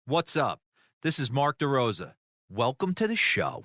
What's up? This is Mark DeRosa. Welcome to the show.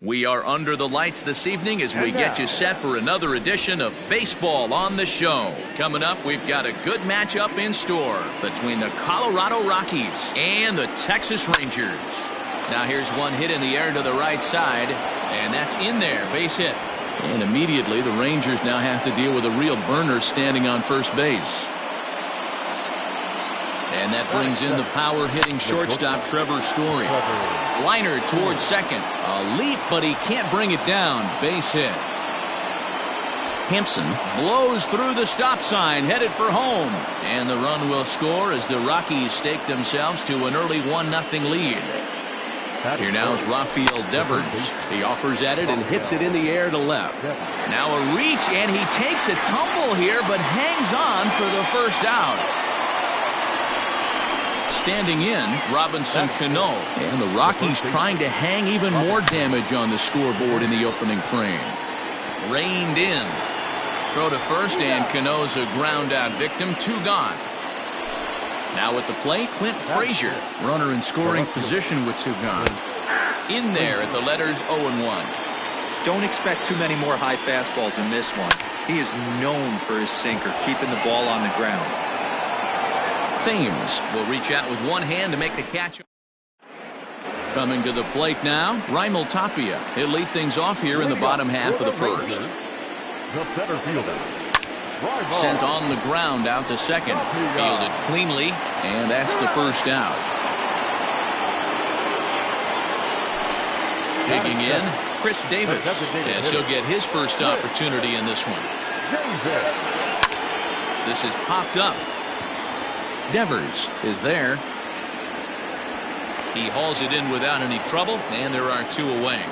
We are under the lights this evening as we get you set for another edition of Baseball on the Show. Coming up, we've got a good matchup in store between the Colorado Rockies and the Texas Rangers. Now here's one hit in the air to the right side, and that's in there, base hit. And immediately the Rangers now have to deal with a real burner standing on first base. And that brings in the power-hitting shortstop, Trevor Story. Liner towards second. A leap, but he can't bring it down. Base hit. Hampson blows through the stop sign, headed for home. And the run will score as the Rockies stake themselves to an early 1-0 lead. Here now is Rafael Devers. He offers at it and hits it in the air to left. Now a reach, and he takes a tumble here, but hangs on for the first out. Standing in, Robinson Cano. And the Rockies trying to hang even more damage on the scoreboard in the opening frame. Reined in. Throw to first, and Cano's a ground out victim. 2 gone. Now at the plate, Clint Frazier. Runner in scoring position with 2 gone. In there at the letters 0-1. Don't expect too many more high fastballs in this one. He is known for his sinker, keeping the ball on the ground. Thames will reach out with one hand to make the catch. Coming to the plate now, Raimel Tapia. He'll lead things off here in the bottom half of the first. Sent on the ground out to second. Fielded cleanly, and that's the first out. Digging in, Chris Davis, as he'll get his first opportunity in this one. This is popped up. Devers is there. He hauls it in without any trouble, and there are 2 away.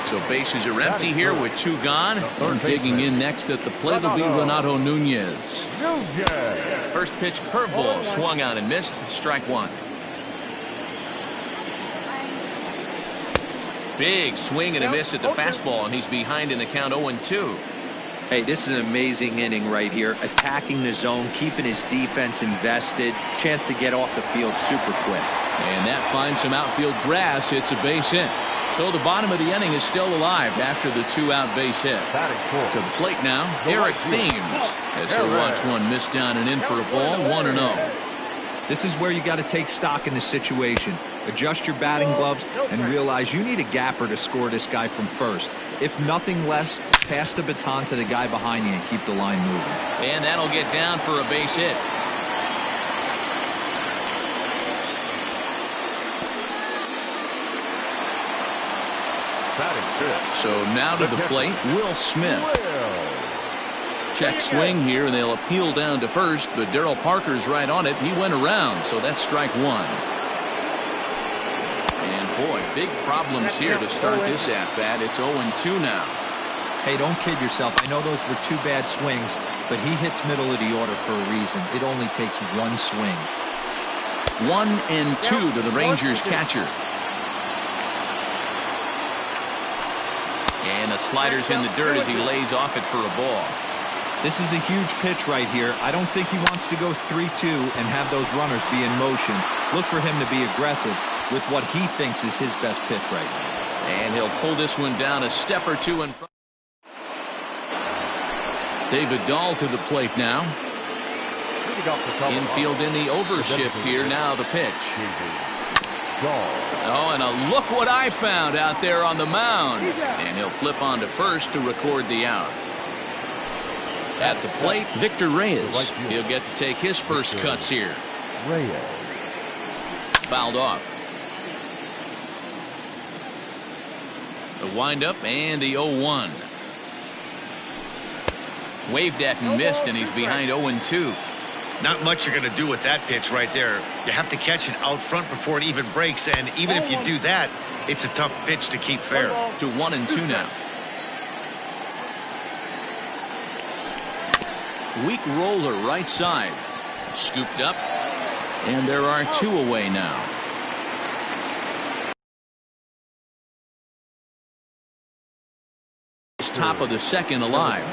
So bases are empty here with 2 gone. Digging in next at the plate will be Renato Nunez. First pitch curveball swung on and missed. Strike 1. Big swing and a miss at the fastball, and he's behind in the count 0-2. Hey, this is an amazing inning right here. Attacking the zone, keeping his defense invested. Chance to get off the field super quick. And that finds some outfield grass. It's a base hit. So the bottom of the inning is still alive after the 2-out base hit. To the plate now, Eric Thames, as he'll watch one miss down and in for a ball, 1-0. This is where you got to take stock in the situation. Adjust your batting gloves and realize you need a gapper to score this guy from first. If nothing less, pass the baton to the guy behind you and keep the line moving. And that'll get down for a base hit. So now to the plate, Will Smith. Check swing here, and they'll appeal down to first, but Darryl Parker's right on it. He went around, so that's strike one. And boy, big problems here to start this at-bat. It's 0-2 now. Hey, don't kid yourself. I know those were 2 bad swings, but he hits middle of the order for a reason. It only takes 1 swing. 1-2 to the Rangers catcher. And the slider's in the dirt as he lays off it for a ball. This is a huge pitch right here. I don't think he wants to go 3-2 and have those runners be in motion. Look for him to be aggressive with what he thinks is his best pitch right now. And he'll pull this one down a step or two in front. David Dahl to the plate now. Infield in the overshift here. Now the pitch. Oh, and look what I found out there on the mound. And he'll flip on to first to record the out. At the plate, Victor Reyes. He'll get to take his first cuts here. Fouled off. The windup and the 0-1. Waved at and missed, and he's behind 0-2. Not much you're going to do with that pitch right there. You have to catch it out front before it even breaks, and even if you do that, it's a tough pitch to keep fair. To 1-2 now. Weak roller right side. Scooped up. And there are 2 away now. Top of the second alive.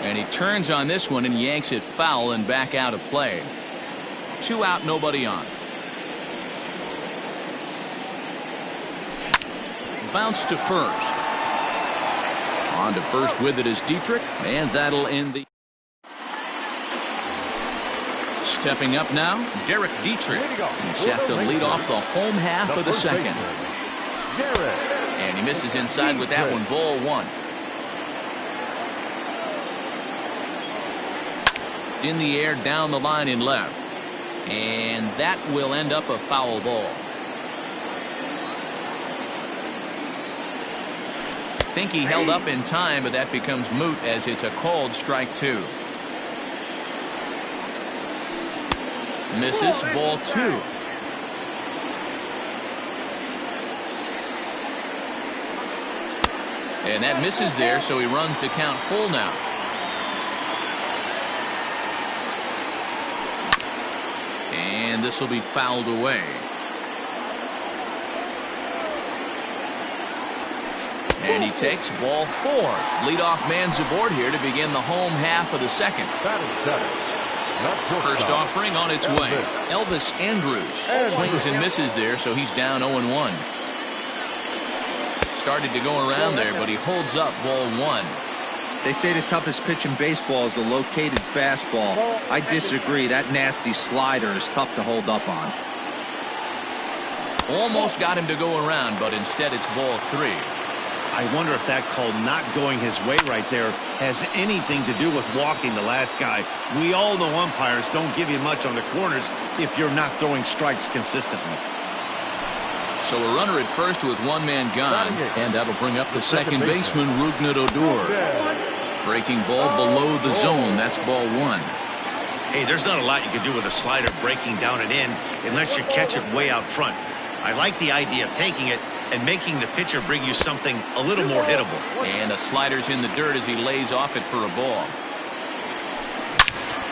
And he turns on this one and yanks it foul and back out of play. 2 out, nobody on. Bounce to first. On to first with it is Dietrich, and that'll end the. Stepping up now, Derek Dietrich. He's set to lead off the home half of the second. And he misses inside with that one, ball 1. In the air, down the line in left. And that will end up a foul ball. Think he held up in time, but that becomes moot as it's a called strike 2. Misses, ball 2. And that misses there, so he runs the count full now. And this will be fouled away. And he takes ball 4. Leadoff man's aboard here to begin the home half of the second. First offering on its way. Elvis Andrus swings and misses there, so he's down 0-1. Started to go around there, but he holds up ball 1. They say the toughest pitch in baseball is a located fastball. I disagree. That nasty slider is tough to hold up on. Almost got him to go around, but instead it's ball 3. I wonder if that call not going his way right there has anything to do with walking the last guy. We all know umpires don't give you much on the corners if you're not throwing strikes consistently. So a runner at first with 1 man gone, and that'll bring up the second baseman, Rougned Odor. Breaking ball below the zone. That's ball 1. Hey, there's not a lot you can do with a slider breaking down and in unless you catch it way out front. I like the idea of taking it and making the pitcher bring you something a little more hittable. And the slider's in the dirt as he lays off it for a ball.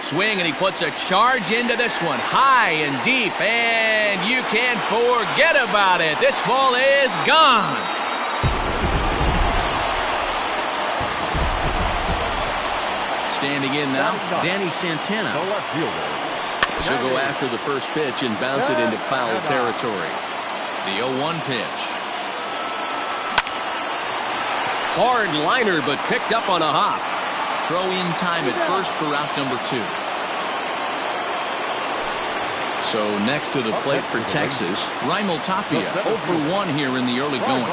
Swing, and he puts a charge into this one, high and deep, and you can't forget about it. This ball is gone. Standing in now, Danny Santana. So go after the first pitch and bounce it into foul territory. The 0-1 pitch. Hard liner, but picked up on a hop. Throw in time at first for out number 2. So next to the plate for Texas, Raimel Tapia, 0 for 1 here in the early going.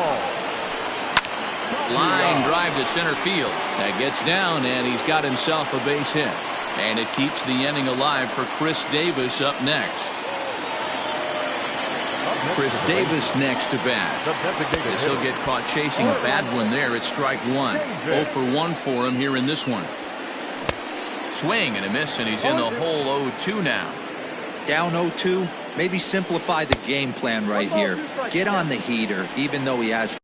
Line drive to center field. That gets down, and he's got himself a base hit. And it keeps the inning alive for Chris Davis up next. Chris Davis next to bat. As he'll get caught chasing a bad one there at strike 1. 0 for 1 for him here in this one. Swing and a miss, and he's in the hole 0-2 now. Down 0-2, maybe simplify the game plan right here. Get on the heater, even though he has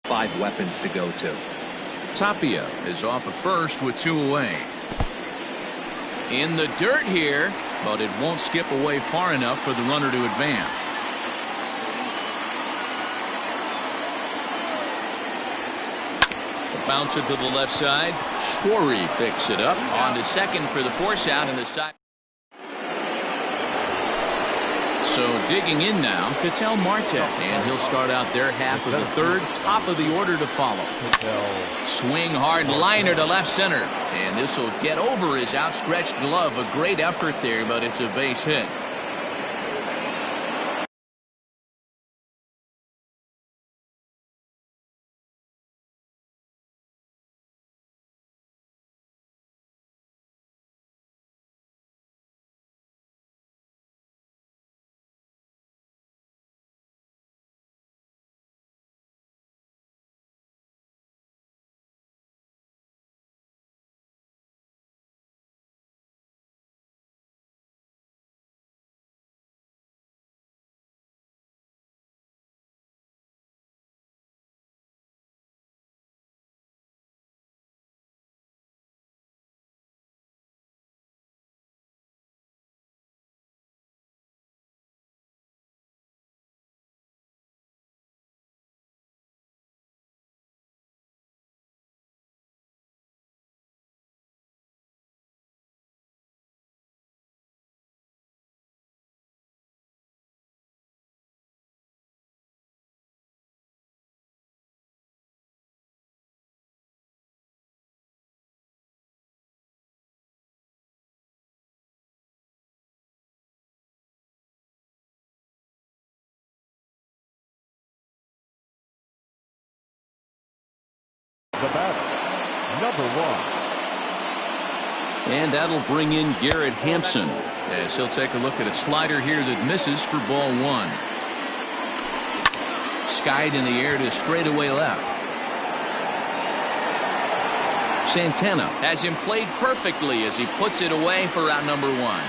five weapons to go to. Tapia is off at first with 2 away. In the dirt here, but it won't skip away far enough for the runner to advance. Bounce it to the left side. Story picks it up. On to second for the force out in the side. So digging in now, Ketel Marte, and he'll start out their half of the third. Top of the order to follow. Swing hard liner to left center, and this will get over his outstretched glove. A great effort there, but it's a base hit. The batter, number 1. And that'll bring in Garrett Hampson, as he'll take a look at a slider here that misses for ball 1. Skied in the air to straightaway left. Santana has him played perfectly as he puts it away for out number 1.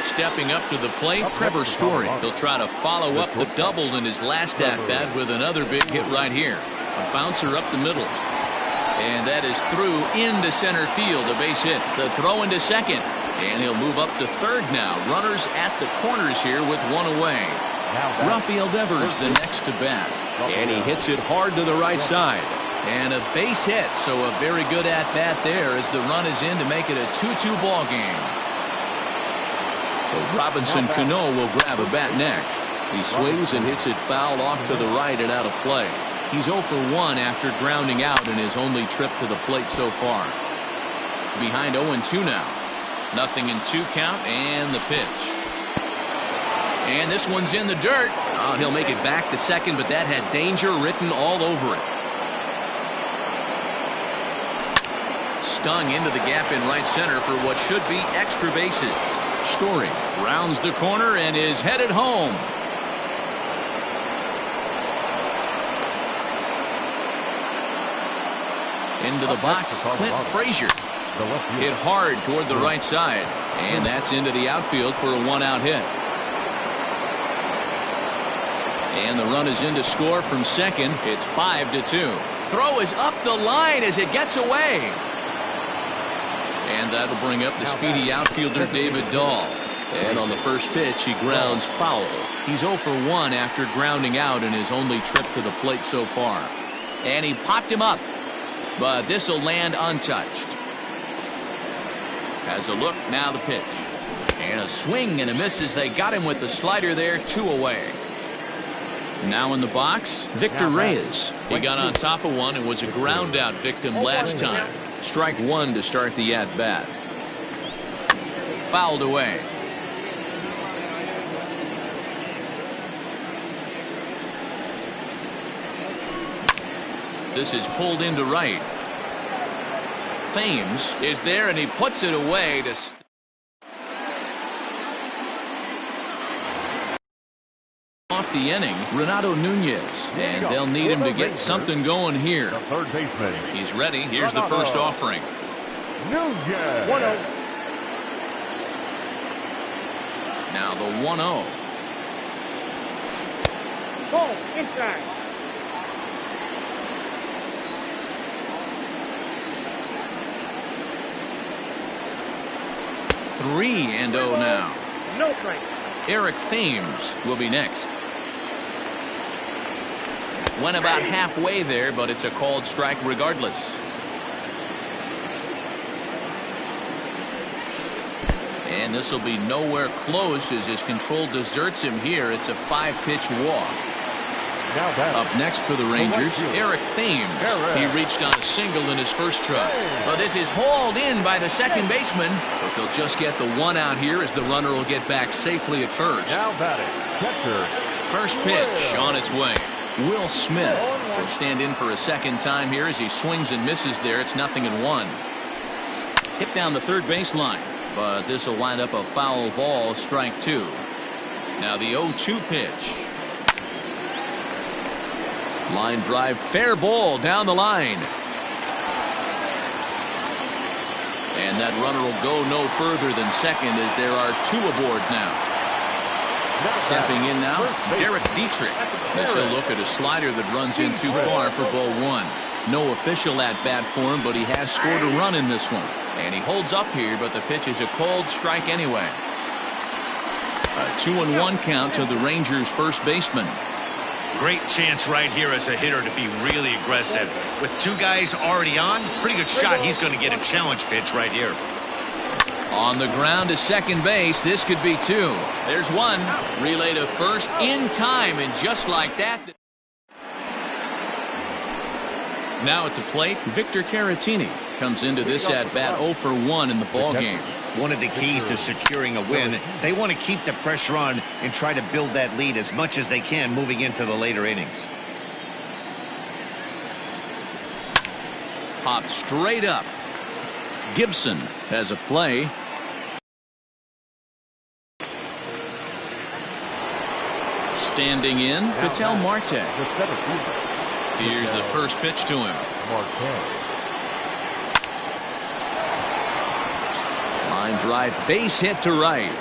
Stepping up to the plate, Trevor Story. He'll try to follow up the double in his last at-bat with another big hit right here. A bouncer up the middle. And that is through into center field, a base hit. The throw into second. And he'll move up to third now. Runners at the corners here with 1 away. Rafael Devers the next to bat. And he hits it hard to the right side. And a base hit, so a very good at-bat there as the run is in to make it a 2-2 ball game. So Robinson Cano will grab a bat next. He swings and hits it foul off to the right and out of play. He's 0 for 1 after grounding out in his only trip to the plate so far. Behind 0-2 now. 0-2 count and the pitch. And this one's in the dirt. Oh, he'll make it back to second, but that had danger written all over it. Stung into the gap in right center for what should be extra bases. Story rounds the corner and is headed home. Into the box, Clint Frazier. Hit hard toward the right side. And that's into the outfield for a 1-out hit. And the run is in to score from second. It's 5-2. Throw is up the line as it gets away. And that'll bring up the speedy outfielder David Dahl. And on the first pitch, he grounds foul. He's 0 for 1 after grounding out in his only trip to the plate so far. And he popped him up, but this will land untouched. Has a look, now the pitch. And a swing and a miss as they got him with the slider there, 2 away. Now in the box, Victor Reyes. He got on top of one and was a ground out victim last time. Strike 1 to start the at-bat. Fouled away. This is pulled into right. Thames is there and he puts it away to off the inning. Renato Nunez, and they'll need him to get something going here. The third baseman. He's ready. Here's the first offering. Nunez. 1-0. Now the 1-0. Ball inside. 3-0 now. No strike. Eric Thames will be next. Went about halfway there, but it's a called strike regardless. And this will be nowhere close as his control deserts him here. It's a 5-pitch walk. Up next for the Rangers, Eric Thames. He reached on a single in his first try. But this is hauled in by the second baseman. But they'll just get the 1 out here as the runner will get back safely at first. Now batting, catcher. First pitch on its way. Will Smith will stand in for a second time here as he swings and misses there. It's 0-1. Hit down the third baseline. But this will wind up a foul ball, strike 2. Now the 0-2 pitch. Line drive, fair ball down the line. And that runner will go no further than second as there are 2 aboard now. Stepping in now, Derek Dietrich. This will look at a slider that runs in too far for ball 1. No official at-bat for him, but he has scored a run in this one. And he holds up here, but the pitch is a called strike anyway. A 2-1 count to the Rangers' first baseman. Great chance right here as a hitter to be really aggressive. With 2 guys already on, pretty good shot. He's going to get a challenge pitch right here. On the ground to second base, this could be 2. There's 1. Relay to first in time, and just like that. Now at the plate, Victor Caratini comes into this at-bat 0 for 1 in the ballgame. One of the keys to securing a win, they want to keep the pressure on and try to build that lead as much as they can moving into the later innings. Popped straight up. Gibson has a play. Standing in, Ketel Marte. Here's the first pitch to him. Line drive, base hit to right.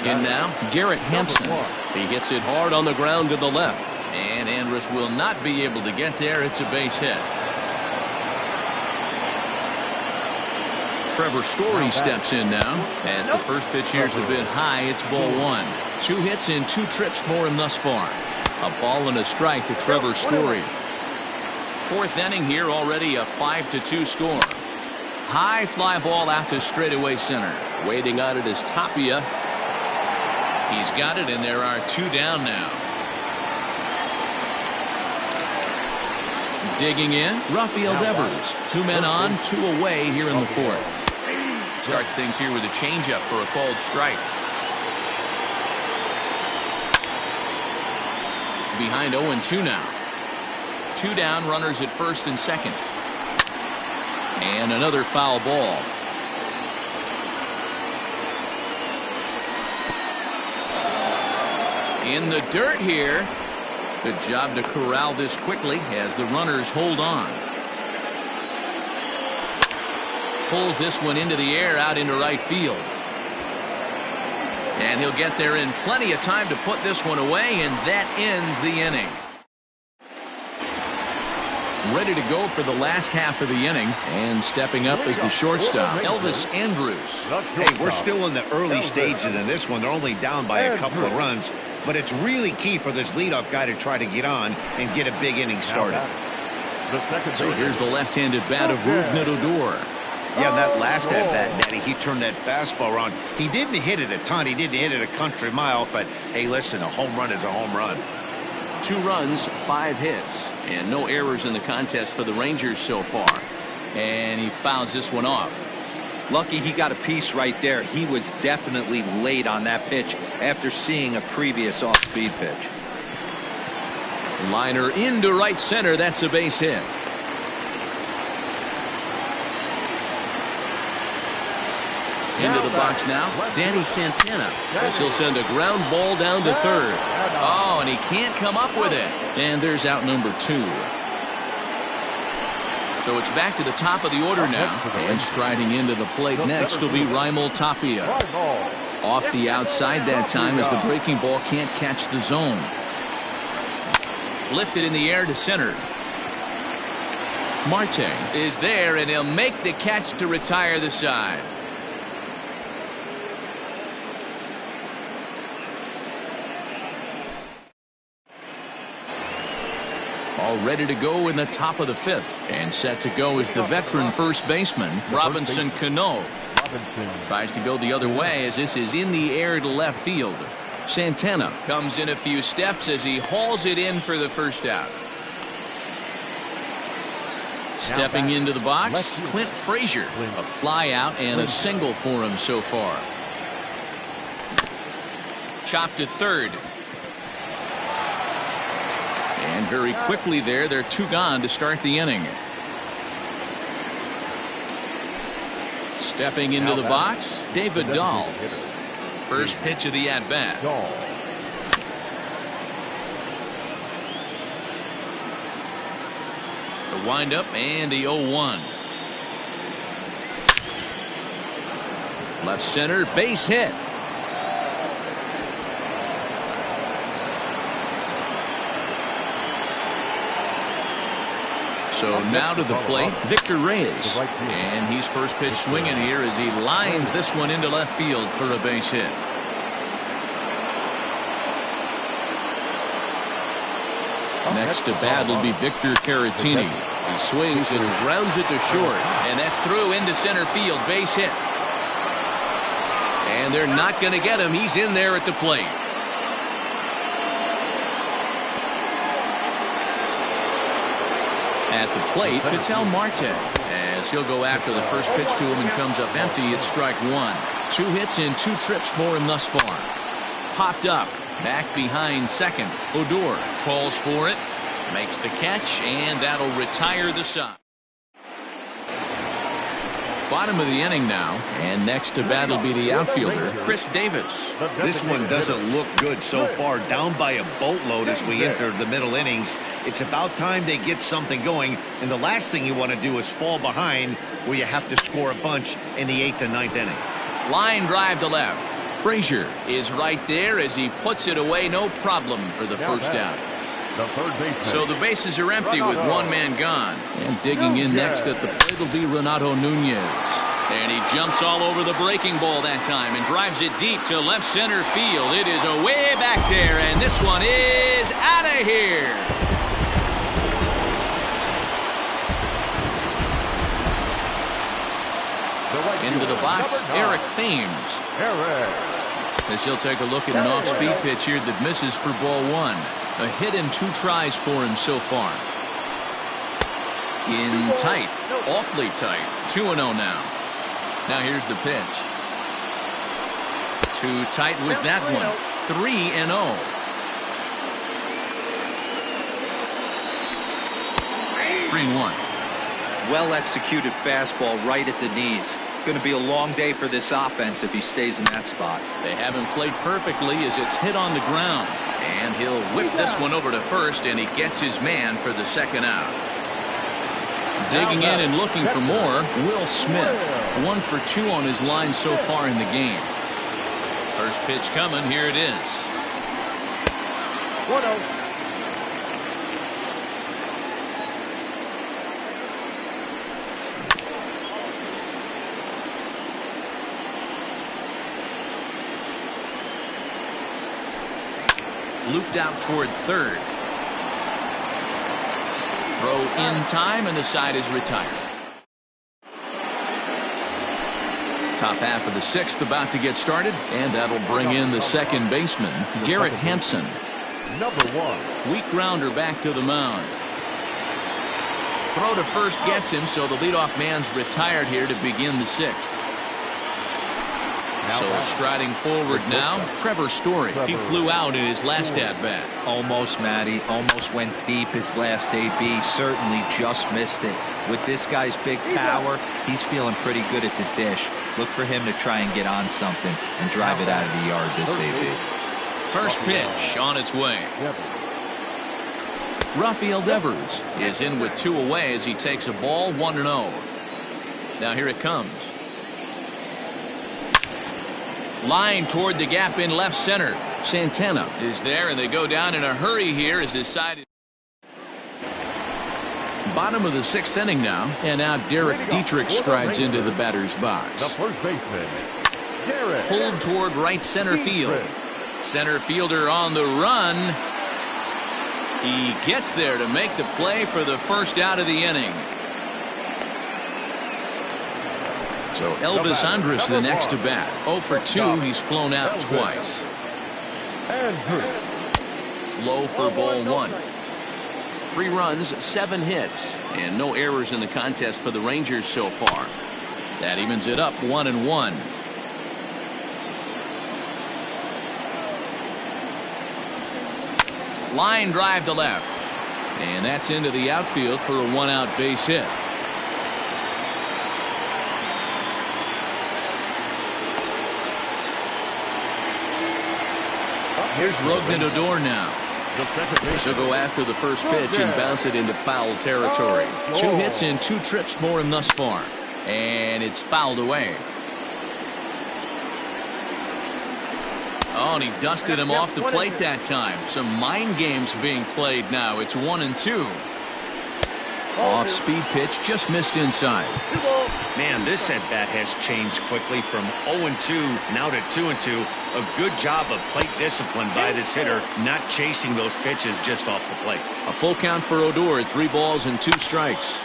In now, Garrett Hampson. He hits it hard on the ground to the left. And Andrus will not be able to get there. It's a base hit. Trevor Story steps in now. As the first pitch here's a bit high, it's ball 1. 2 hits in 2 trips for him thus far. A ball and a strike to Trevor Story. 4th inning here, already a 5-2 score. High fly ball out to straightaway center. Waiting on it is Tapia. He's got it, and there are 2 down now. Digging in, Rafael Devers. 2 men on, 2 away here in the 4th. Starts things here with a changeup for a called strike. Behind 0-2 now. 2 down, runners at first and second. And another foul ball. In the dirt here. Good job to corral this quickly as the runners hold on. Pulls this one into the air out into right field. And he'll get there in plenty of time to put this one away, and that ends the inning. ready to go for the last half of the inning, and stepping up is the shortstop, Elvis Andrus. Hey, we're still in the early stages in this one. They're only down by a couple of runs, but it's really key for this leadoff guy to try to get on and get a big inning started. So here's the left-handed bat of Rougned Odor. Yeah, that last at-bat, Nettie, he turned that fastball around. He didn't hit it a ton. He didn't hit it a country mile, but hey, listen, a home run is a home run. 2 runs, 5 hits, and no errors in the contest for the Rangers so far. And he fouls this one off. Lucky he got a piece right there. He was definitely late on that pitch after seeing a previous off-speed pitch. Liner into right center. That's a base hit. Into the box now, Danny Santana, as he'll send a ground ball down to third. Oh, and he can't come up with it. And there's out number 2. So it's back to the top of the order now. And striding into the plate next will be Raimel Tapia. Off the outside that time as the breaking ball can't catch the zone. Lifted in the air to center. Marte is there, and he'll make the catch to retire the side. All ready to go in the top of the 5th, and set to go is the veteran first baseman Robinson Cano. Tries to go the other way as this is in the air to left field. Santana comes in a few steps as he hauls it in for the first out. Stepping into the box, Clint Frazier. A fly out and a single for him so far. Chopped to third. And very quickly there, they're 2 gone to start the inning. Stepping into the box, David Dahl. First pitch of the at-bat. The windup and the 0-1. Left center, base hit. So now to the plate, Victor Reyes. And he's first pitch swinging here as he lines this one into left field for a base hit. Next to bat will be Victor Caratini. He swings and grounds it to short. And that's through into center field, base hit. And they're not going to get him. He's in there at the plate. At the plate, Ketel Marte, as he'll go after the first pitch to him and comes up empty. It's strike 1. 2 hits and 2 trips for him thus far. Popped up, back behind second. Odor calls for it, makes the catch, and that'll retire the side. Bottom of the inning now, and next to bat will be the outfielder, Chris Davis. This one doesn't look good so far. Down by a boatload as we enter the middle innings. It's about time they get something going, and the last thing you want to do is fall behind where you have to score a bunch in the 8th and 9th inning. Line drive to left. Frazier is right there as he puts it away, no problem for the first out. So the bases are empty with 1 man gone. And digging in next at the plate will be Renato Nunez. And he jumps all over the breaking ball that time and drives it deep to left center field. It is away back there, and this one is out of here. Into the box, Eric Thames. As he'll take a look at an off-speed pitch here that misses for ball 1. A hit and 2 tries for him so far. In tight, awfully tight. 2-0 now. Now here's the pitch. Too tight with that one. 3-0. Three and 1. Well executed fastball right at the knees. Going to be a long day for this offense if he stays in that spot. They haven't played perfectly as it's hit on the ground. And he'll whip this one over to first, and he gets his man for the second out. Digging in and looking for more, Will Smith. 1 for 2 on his line so far in the game. First pitch coming, here it is. 1-0. looped out toward third. Throw in time, and the side is retired. Top half of the sixth about to get started, and that'll bring in the second baseman, Garrett Hampson. Number 1. Weak grounder back to the mound. Throw to first gets him, so the leadoff man's retired here to begin the sixth. So striding forward now, Trevor Story. He flew out in his last at-bat. Almost, Matty. Almost went deep his last AB. Certainly just missed it. With this guy's big power, he's feeling pretty good at the dish. Look for him to try and get on something and drive it out of the yard this AB. First pitch on its way. Rafael Devers is in with 2 away as he takes a ball 1-0. Now here it comes. Line toward the gap in left center. Santana is there, and they go down in a hurry here as his side is. Bottom of the 6th inning now, and now Derek Dietrich strides into the batter's The box. first baseman, Garrett. Pulled toward right center field. Center fielder on the run. He gets there to make the play for the first out of the inning. So Elvis Andrus the next to bat. 0 for 2. He's flown out twice. Low for ball 1. 3 runs, 7 hits, and no errors in the contest for the Rangers so far. That evens it up 1-1. Line drive to left, and that's into the outfield for a 1-out base hit. Here's Rougned Odor now. She'll go after the first pitch and bounce it into foul territory. 2 hits and 2 trips for him thus far, and it's fouled away. Oh, and he dusted him off the plate that time. Some mind games being played now. It's 1-2. Off-speed pitch, just missed inside. Man, this at-bat has changed quickly from 0-2 now to 2-2. A good job of plate discipline by this hitter, not chasing those pitches just off the plate. A full count for Odor, 3 balls and 2 strikes.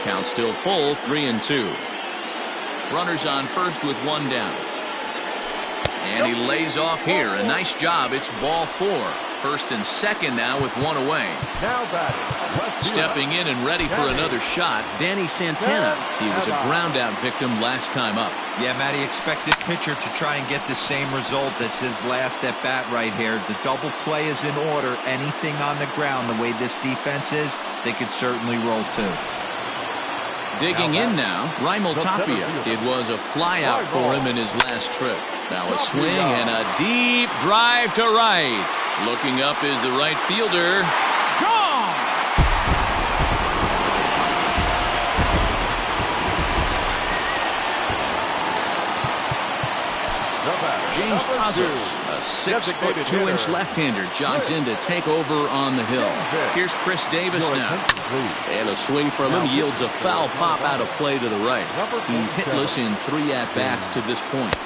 Count still full, 3-2. Runners on first with 1 down. And he lays off here. A nice job. It's ball 4. First and second now with 1 away. Now batting. Stepping in and ready for another shot, Danny Santana. He was a ground out victim last time up. Yeah, Matty, expect this pitcher to try and get the same result as his last at bat right here. The double play is in order. Anything on the ground, the way this defense is, they could certainly roll too. Digging in now, Raimel Tapia. It was a fly out for him in his last trip. Now a swing and a deep drive to right. Looking up is the right fielder. Gone! James Pazos, a 6'2" left-hander, jogs in to take over on the hill. Here's Chris Davis now. And a swing from him yields a foul pop out of play to the right. He's hitless in 3 at-bats to this point.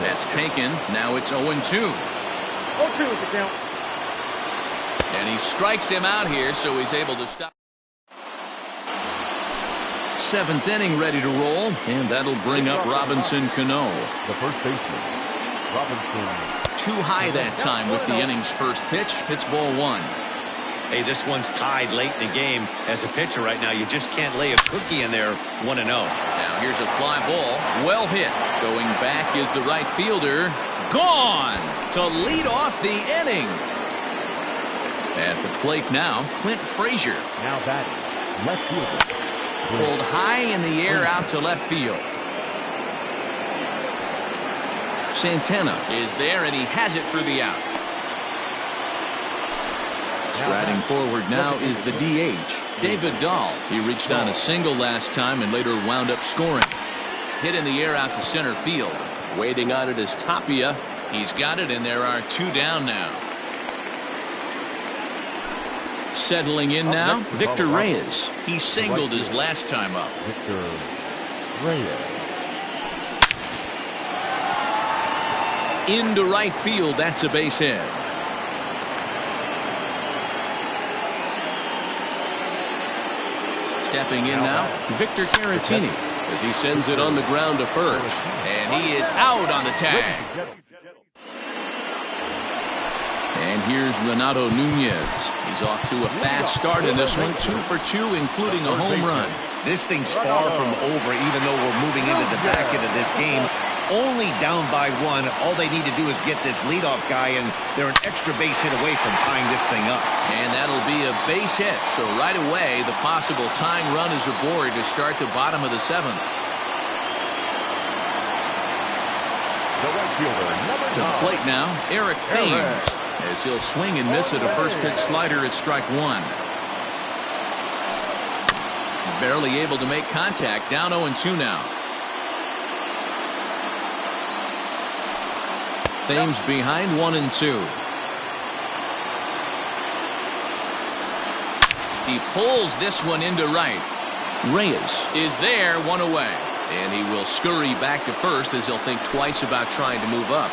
That's taken. Now it's 0-2. 0-2 is the count. And he strikes him out here, so he's able to stop. 7th inning ready to roll, and that'll bring up Robinson Cano. The first baseman, Robinson. Too high that time with the inning's first pitch. Hits ball 1. Hey, this one's tied late in the game. As a pitcher right now, you just can't lay a cookie in there 1-0. Now here's a fly ball. Well hit. Going back is the right fielder. Gone to lead off the inning. At the plate now, Clint Frazier. Now batting, left fielder. Pulled high in the air out to left field. Santana is there, and he has it for the out. Striding forward now is the DH, David Dahl. He reached on a single last time and later wound up scoring. Hit in the air out to center field. Waiting on it is Tapia. He's got it, and there are 2 down now. Settling in now, Victor Reyes. He singled his last time up. Victor Reyes. Into right field, that's a base hit. Stepping in now, Victor Caratini, as he sends it on the ground to first. And he is out on the tag. And here's Renato Nunez. He's off to a fast start in this one, 2 for 2, including a home run. This thing's far from over, even though we're moving into the back end of this game. Only down by 1. All they need to do is get this leadoff guy, and they're an extra base hit away from tying this thing up. And that'll be a base hit. So right away, the possible tying run is aboard to start the bottom of the 7th. The right fielder, number 9. To the plate now, Eric Thames, as he'll swing and miss at a first pitch slider at strike 1. Barely able to make contact, down 0-2 now. Thames behind 1-2. He pulls this one into right. Reyes is there, 1 away. And he will scurry back to first as he'll think twice about trying to move up.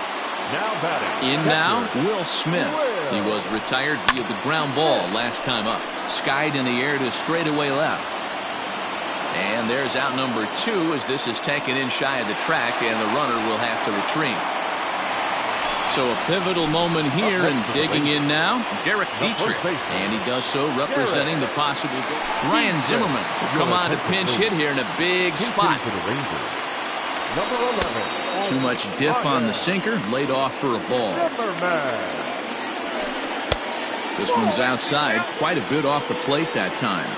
Now batting. In now, Will Smith. He was retired via the ground ball last time up. Skied in the air to straightaway left. And there's out number 2 as this is taken in shy of the track, and the runner will have to retreat. So a pivotal moment here, and digging in now, Derek Dietrich. And he does so representing the possible Ryan Zimmerman will come on to pinch hit here in a big spot. Number 11. Too much dip on the sinker, laid off for a ball. This one's outside, quite a bit off the plate that time.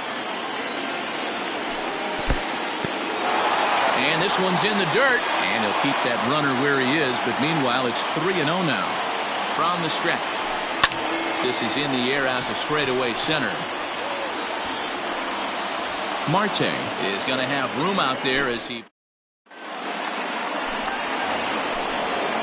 And this one's in the dirt, and he'll keep that runner where he is, but meanwhile it's 3-0 now. From the stretch. This is in the air out to straightaway center. Marte is going to have room out there as he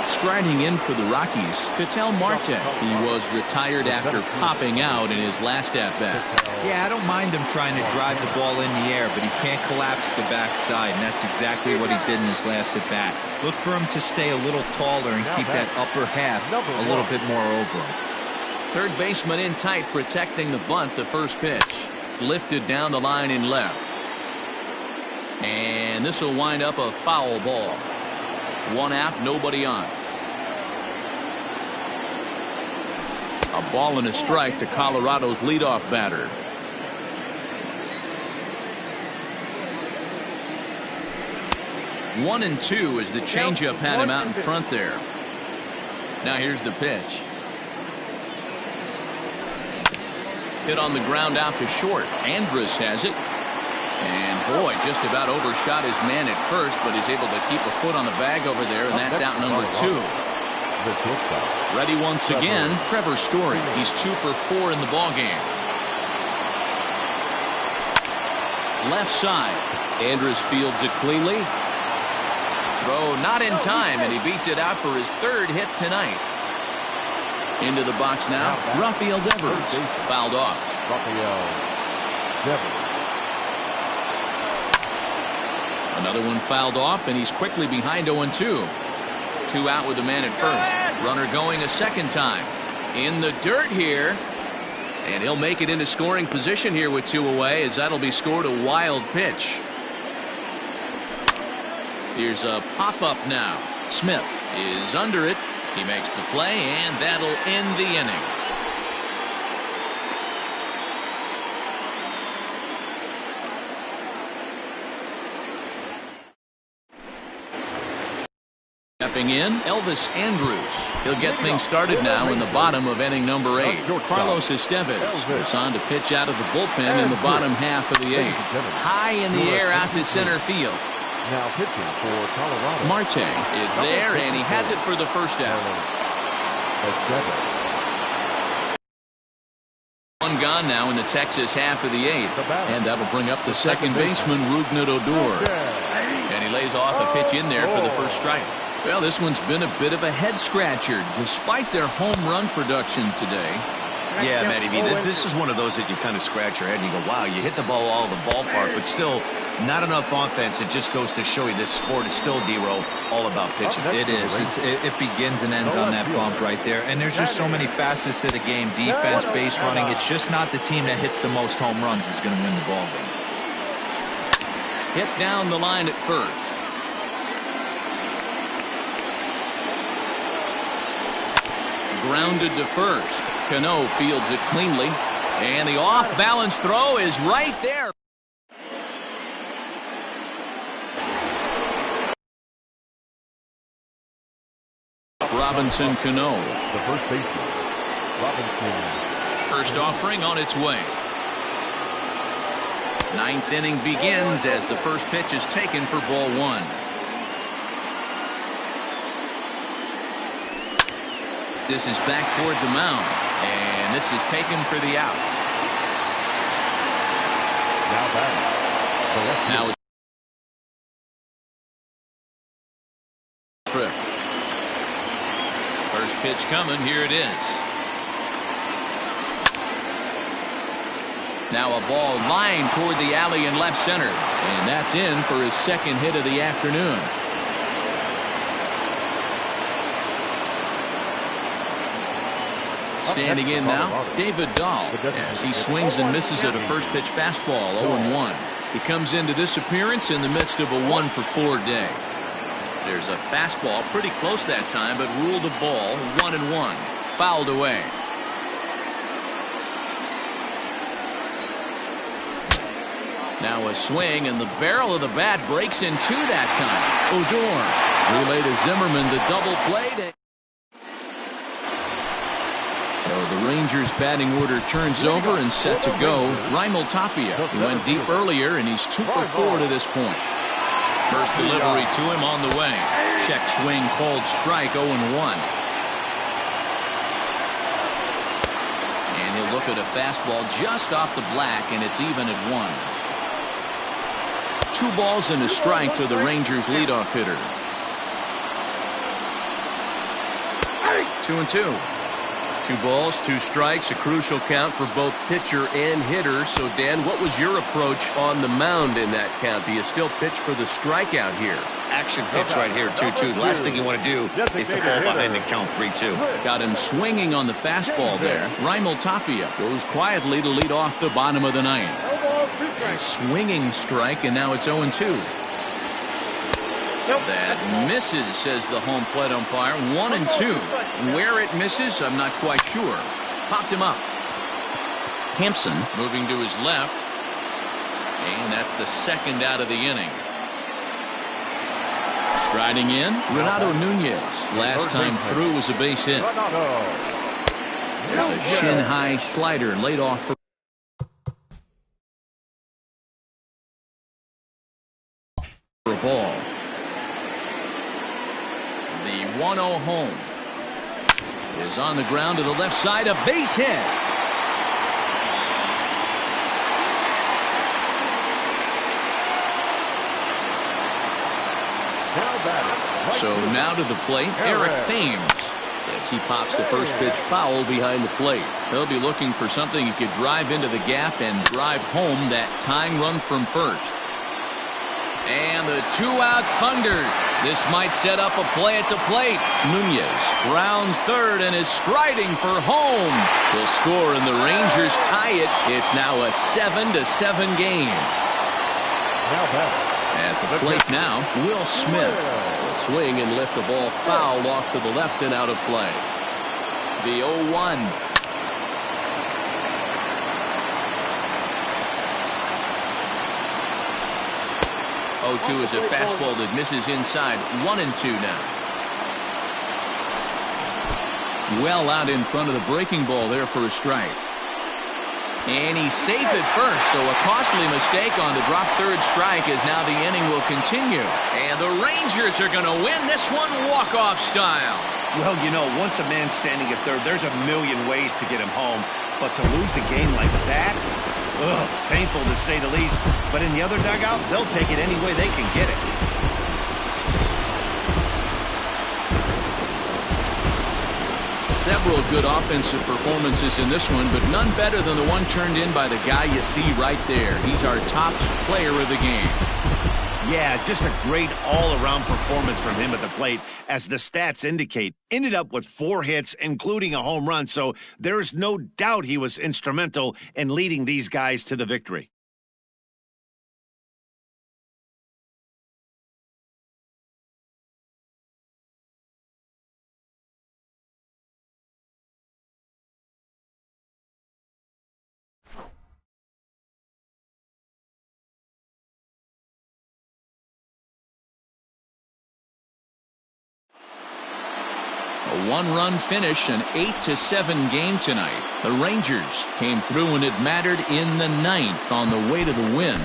striding in for the Rockies, Ketel Marte. He was retired after popping out in his last at-bat. Yeah, I don't mind him trying to drive the ball in the air, but he can't collapse the backside, and that's exactly what he did in his last at-bat. Look for him to stay a little taller and keep that upper half a little bit more over him. Third baseman in tight, protecting the bunt, the first pitch. Lifted down the line in left. And this will wind up a foul ball. 1 out, nobody on. A ball and a strike to Colorado's leadoff batter. One and 2 as the changeup had him out in front there. Now here's the pitch. Hit on the ground out to short. Andrus has it. And boy, just about overshot his man at first, but he's able to keep a foot on the bag over there, and that's out number 2. Ready once again, Trevor Story. He's 2 for 4 in the ballgame. Left side. Andrus fields it cleanly. Throw not in time, and he beats it out for his 3rd hit tonight. Into the box now, Rafael Devers. Fouled off. Rafael Devers. Another one fouled off, and he's quickly behind 0-2. 2 out with the man at first. Runner going a second time. In the dirt here. And he'll make it into scoring position here with 2 away, as that'll be scored a wild pitch. Here's a pop-up now. Smith is under it. He makes the play, and that'll end the inning. Stepping in, Elvis Andrus. He'll get things started now in the bottom of inning number 8. Carlos Estevez is on to pitch out of the bullpen in the bottom half of the 8th. High in the air out to center field. Now pitching for Colorado. Marte is there, and he has it for the first out. One gone now in the Texas half of the 8th. And that'll bring up the second baseman, Rougned Odor. And he lays off a pitch in there for the first strike. Well, this one's been a bit of a head-scratcher, despite their home run production today. Yeah, Matty B, this is one of those that you kind of scratch your head and you go, wow, you hit the ball all over the ballpark, but still not enough offense. It just goes to show you this sport is still, D-Row, all about pitching. It is. It begins and ends on that bump right there. And there's just so many facets to the game. Defense, base running. It's just not the team that hits the most home runs is going to win the ball game. hit down the line at first. Grounded to first. Cano fields it cleanly. And the off-balance throw is right there. Robinson Cano. The first baseman, Robinson. First offering on its way. Ninth inning begins as the first pitch is taken for ball one. This is back toward the mound, and this is taken for the out. Now batting. Now trip. First pitch coming. Here it is. Now a ball lined toward the alley in left center, and that's in for his second hit of the afternoon. Standing in now, David Dahl, as he swings and misses at a first pitch fastball, 0-1. He comes into this appearance in the midst of a 1-for-4 day. There's a fastball pretty close that time, but ruled a ball, 1-1, fouled away. Now a swing, and the barrel of the bat breaks in two that time. Odor relay to Zimmerman, the double play. So the Rangers batting order turns over and set to go. Raimel Tapia, he went deep earlier, and he's 2 for 4 to this point. First delivery to him on the way. Check swing called strike, 0-1. And he'll look at a fastball just off the black, and it's even at 1. 2 balls and a strike to the Rangers leadoff hitter. 2-2. 2 balls, 2 strikes, a crucial count for both pitcher and hitter. So, Dan, what was your approach on the mound in that count? Do you still pitch for the strikeout here? Action pitch right here, 2-2. The last thing you want to do is to fall behind and count 3-2. Got him swinging on the fastball there. Raimel Tapia goes quietly to lead off the bottom of the ninth. A swinging strike, and now it's 0-2. That misses, says the home plate umpire. 1-2. Where it misses, I'm not quite sure. Popped him up. Hampson moving to his left. And that's the second out of the inning. Striding in, Renato Nunez. Last time through was a base hit. There's a shin-high slider laid off for a ball. The 1-0 home is on the ground to the left side, a base hit. So now to the plate, Eric Thames, as he pops the first pitch foul behind the plate. He'll be looking for something he could drive into the gap and drive home that tying run from first. And the 2-out thunder. This might set up a play at the plate. Nunez rounds third and is striding for home. He'll score and the Rangers tie it. It's now a 7-7 game. At the plate now, Will Smith will swing and lift the ball foul off to the left and out of play. The 0-1. 0-2 is a fastball that misses inside. 1-2 now. Well out in front of the breaking ball there for a strike. And he's safe at first, so a costly mistake on the drop third strike as now the inning will continue. And the Rangers are going to win this one walk-off style. Well, you know, once a man's standing at third, there's a million ways to get him home. But to lose a game like that, painful to say the least. But in the other dugout, they'll take it any way they can get it. Several good offensive performances in this one, but none better than the one turned in by the guy you see right there. He's our top player of the game. Yeah, just a great all-around performance from him at the plate, as the stats indicate. Ended up with 4 hits, including a home run, so there is no doubt he was instrumental in leading these guys to the victory. A one-run finish, an 8-7 game tonight. The Rangers came through when it mattered in the 9th on the way to the win.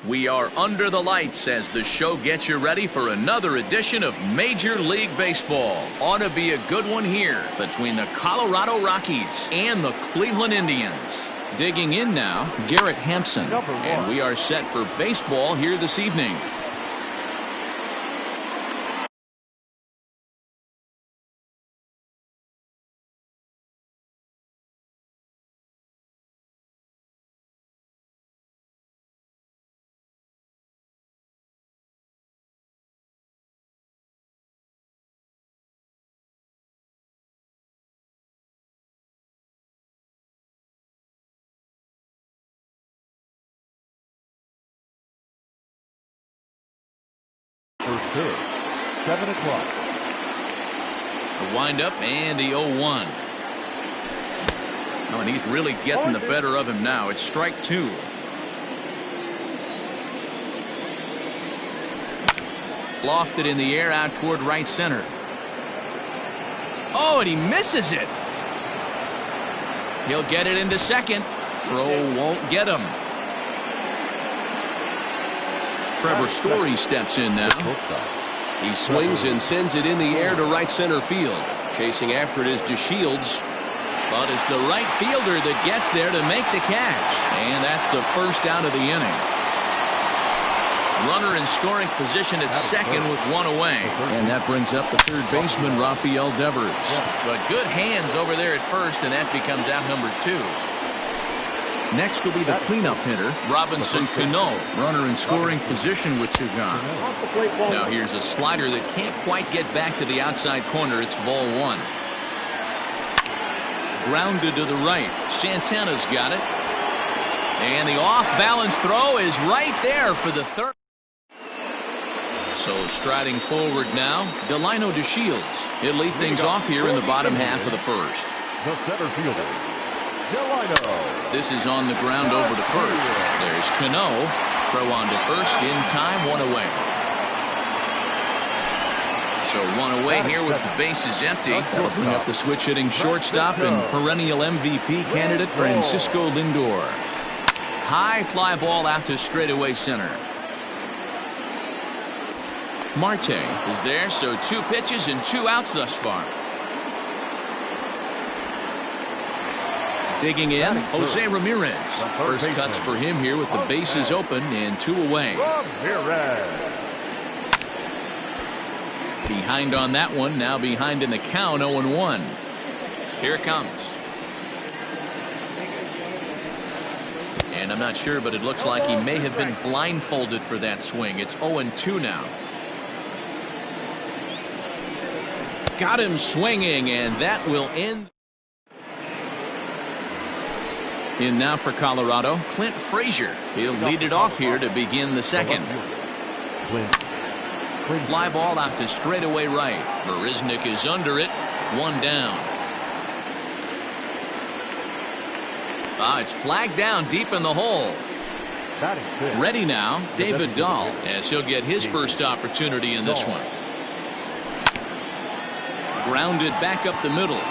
We are under the lights as the show gets you ready for another edition of Major League Baseball. Ought to be a good one here between the Colorado Rockies and the Cleveland Indians. Digging in now, Garrett Hampson. And we are set for baseball here this evening. First pitch, 7 o'clock. The windup and the 0-1. Oh, and he's really getting the better of him now. It's strike 2. Lofted in the air out toward right center. Oh, and he misses it. He'll get it into second. Throw won't get him. Trevor Story steps in now. He swings and sends it in the air to right center field. Chasing after it is DeShields. But it's the right fielder that gets there to make the catch. And that's the first out of the inning. Runner in scoring position at second with one away. And that brings up the third baseman, Rafael Devers. But good hands over there at first, and that becomes out number 2. Next will be the cleanup hitter, Robinson Cano. Runner in scoring position with 2 gone. Now here's a slider that can't quite get back to the outside corner. It's ball 1. Grounded to the right. Santana's got it. And the off-balance throw is right there for the third. So striding forward now, Delino DeShields. He'll lead things off here in the bottom half of the first. The center fielder, Delino. This is on the ground over to first. There's Cano. Throw on to first. In time, one away. So one away here with the bases empty. That'll bring up the switch-hitting shortstop and perennial MVP candidate Francisco Lindor. High fly ball out to straightaway center. Marte is there, so 2 pitches and 2 outs thus far. Digging in, Jose Ramirez. First cuts for him here with the bases open and 2 away. Behind on that one, now behind in the count, 0-1. Here it comes. And I'm not sure, but it looks like he may have been blindfolded for that swing. It's 0-2 now. Got him swinging, and that will end. In now for Colorado, Clint Frazier. He'll lead it off here to begin the second. Fly ball out to straightaway right. Marisnick is under it. 1 down. It's flagged down deep in the hole. Ready now, David Dahl, as he'll get his first opportunity in this one. Grounded back up the middle.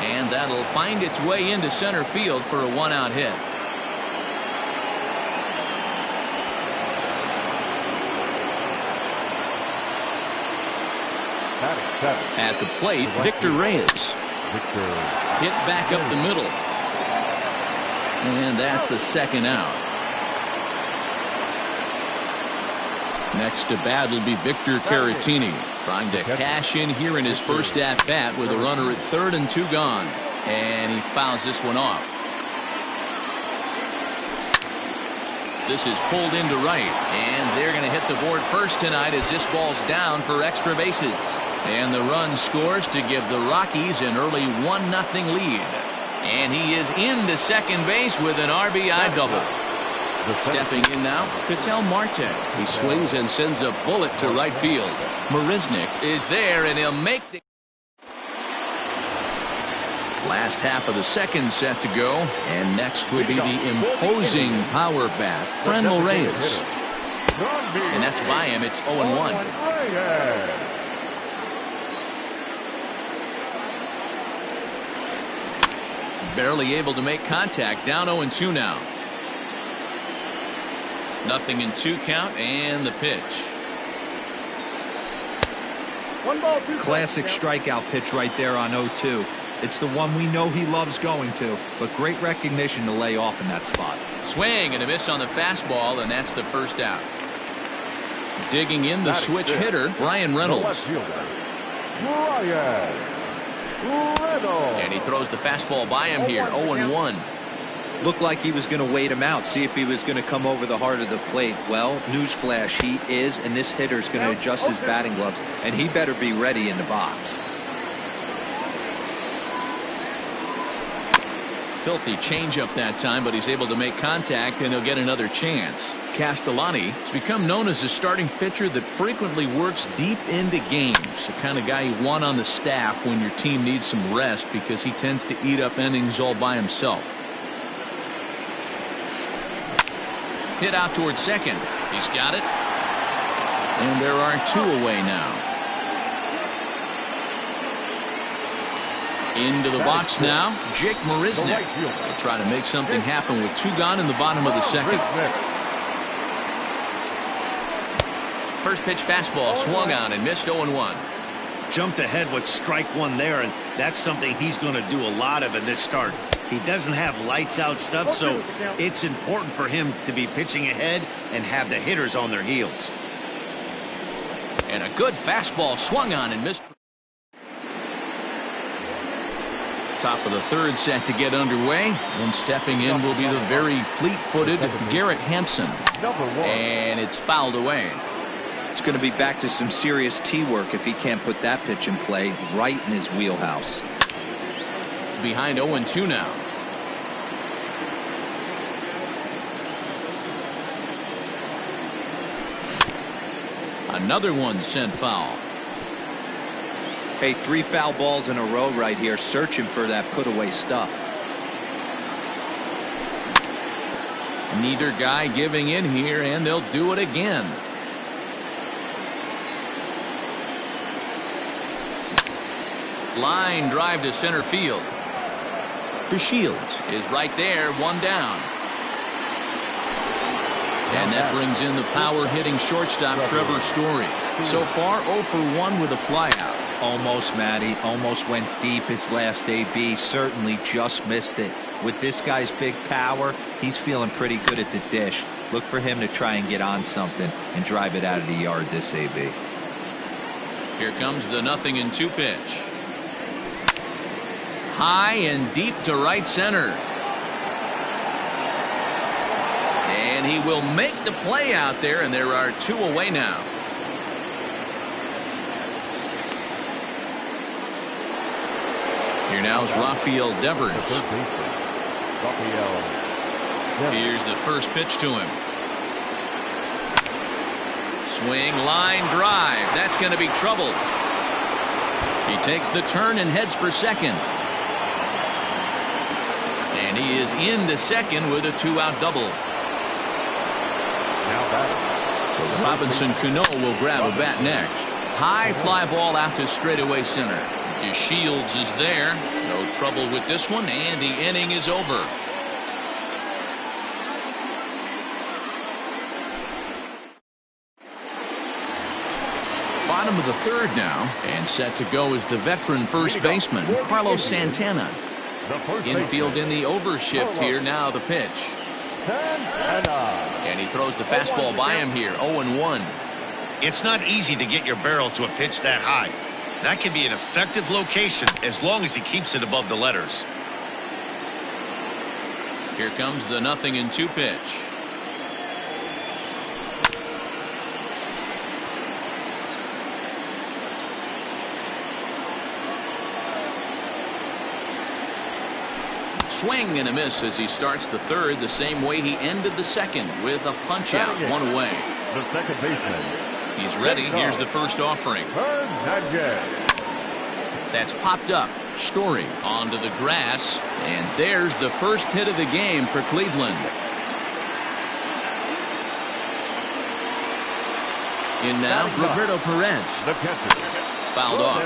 And that'll find its way into center field for a 1-out hit. At the plate, Victor Reyes. Hit back up the middle. And that's the 2nd out. Next to bat will be Victor Caratini, trying to cash in here in his first at-bat with a runner at 3rd and 2 gone. And he fouls this one off. This is pulled into right, and they're going to hit the board first tonight as this ball's down for extra bases. And the run scores to give the Rockies an early 1-0 lead. And he is into second base with an RBI double. Stepping in now, Ketel Marte. He swings and sends a bullet to right field. Marisnick is there, and he'll make the last half of the second set to go. And next would be the imposing power bat, Franmil Reyes. And that's by him. It's 0-1. Barely able to make contact. Down 0-2 now. 0-2 count, and the pitch. Classic strikeout pitch right there on 0-2. It's the one we know he loves going to, but great recognition to lay off in that spot. Swing and a miss on the fastball, and that's the first out. Digging in the switch hitter, Brian Reynolds. And he throws the fastball by him here, 0-1. Looked like he was going to wait him out, see if he was going to come over the heart of the plate. Well, newsflash, he is, and this hitter's going to adjust his batting gloves, and he better be ready in the box. Filthy changeup that time, but he's able to make contact, and he'll get another chance. Castellani has become known as a starting pitcher that frequently works deep into games. The kind of guy you want on the staff when your team needs some rest, because he tends to eat up innings all by himself. Hit out towards second. He's got it. And there are 2 away now. Into the box now, Jake Marisnick. Will try to make something happen with 2 gone in the bottom of the second. First pitch fastball swung on and missed 0-1. Jumped ahead with strike 1 there, and that's something he's going to do a lot of in this start. He doesn't have lights out stuff, so it's important for him to be pitching ahead and have the hitters on their heels. And a good fastball swung on and missed. Top of the third set to get underway, and stepping in will be the very fleet-footed Garrett Hampson. And it's fouled away. It's going to be back to some serious tee work if he can't put that pitch in play right in his wheelhouse. Behind 0-2 now. Another one sent foul. Hey, 3 foul balls in a row right here, searching for that put-away stuff. Neither guy giving in here, and they'll do it again. Line drive to center field. DeShields is right there, 1 down. And that brings in the power-hitting shortstop, Trevor Story. So far, 0 for 1 with a flyout. Almost, Matty. Almost went deep his last AB. Certainly just missed it. With this guy's big power, he's feeling pretty good at the dish. Look for him to try and get on something and drive it out of the yard this AB. Here comes the 0-2 pitch. High and deep to right center. And he will make the play out there, and there are 2 away now. Here now is Rafael Devers. Here's the first pitch to him. Swing, line drive. That's going to be trouble. He takes the turn and heads for second. And he is into second with a 2-out double. So Robinson Cano will grab a bat next. High fly ball out to straightaway center. DeShields is there. No trouble with this one, and the inning is over. Bottom of the 3rd now, and set to go is the veteran first baseman, Carlos Santana. Infield in the overshift here. Now the pitch. And he throws the fastball by him here. 0-1. It's not easy to get your barrel to a pitch that high. That can be an effective location as long as he keeps it above the letters. Here comes the 0-2 pitch. Swing and a miss as he starts the 3rd the same way he ended the 2nd with a punch out, 1 away. The second baseman. He's ready. Here's the first offering. That's popped up. Story onto the grass, and there's the first hit of the game for Cleveland. In now, Roberto Perez. The catcher. Fouled off.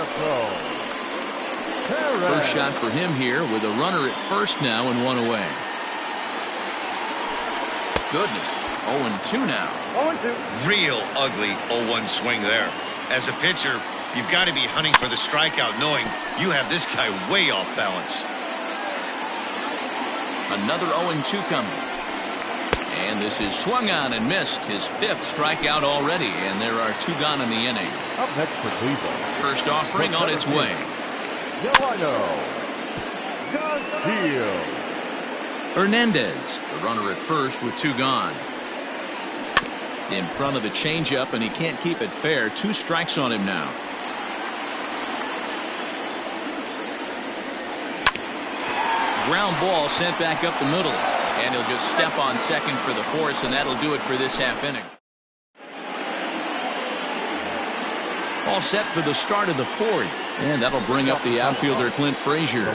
First shot for him here with a runner at first now and 1 away. Goodness. 0-2 now. Real ugly 0-1 swing there. As a pitcher, you've got to be hunting for the strikeout, knowing you have this guy way off balance. Another 0-2 coming. And this is swung on and missed. His 5th strikeout already, and there are 2 gone in the inning. Up next for Cleveland. First offering on its way. Hernandez, the runner at first with 2 gone. In front of the changeup, and he can't keep it fair. 2 strikes on him now. Ground ball sent back up the middle, and he'll just step on second for the force, and that'll do it for this half inning. All set for the start of the 4th, and that'll bring up the outfielder Clint Frazier.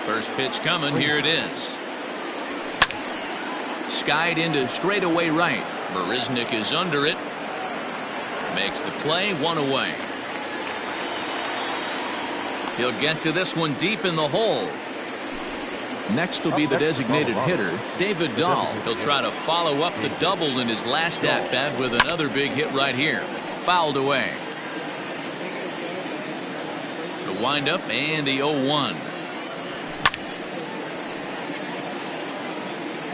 First pitch coming. Here it is. Skied into straightaway right. Marisnick is under it. Makes the play, 1 away. He'll get to this one deep in the hole. Next will be the designated hitter, David Dahl. He'll try to follow up the double in his last at-bat with another big hit right here. Fouled away. The windup and the 0-1.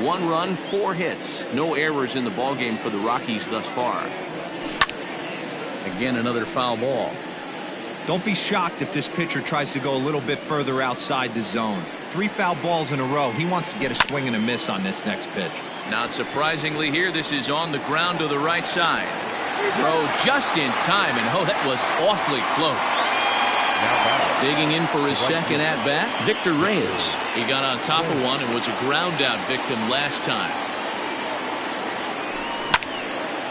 1 run, 4 hits. No errors in the ballgame for the Rockies thus far. Again, another foul ball. Don't be shocked if this pitcher tries to go a little bit further outside the zone. 3 foul balls in a row. He wants to get a swing and a miss on this next pitch. Not surprisingly here, this is on the ground to the right side. Throw just in time, and oh, that was awfully close. Digging in for his second at-bat, Victor Reyes. He got on top of one and was a ground-out victim last time.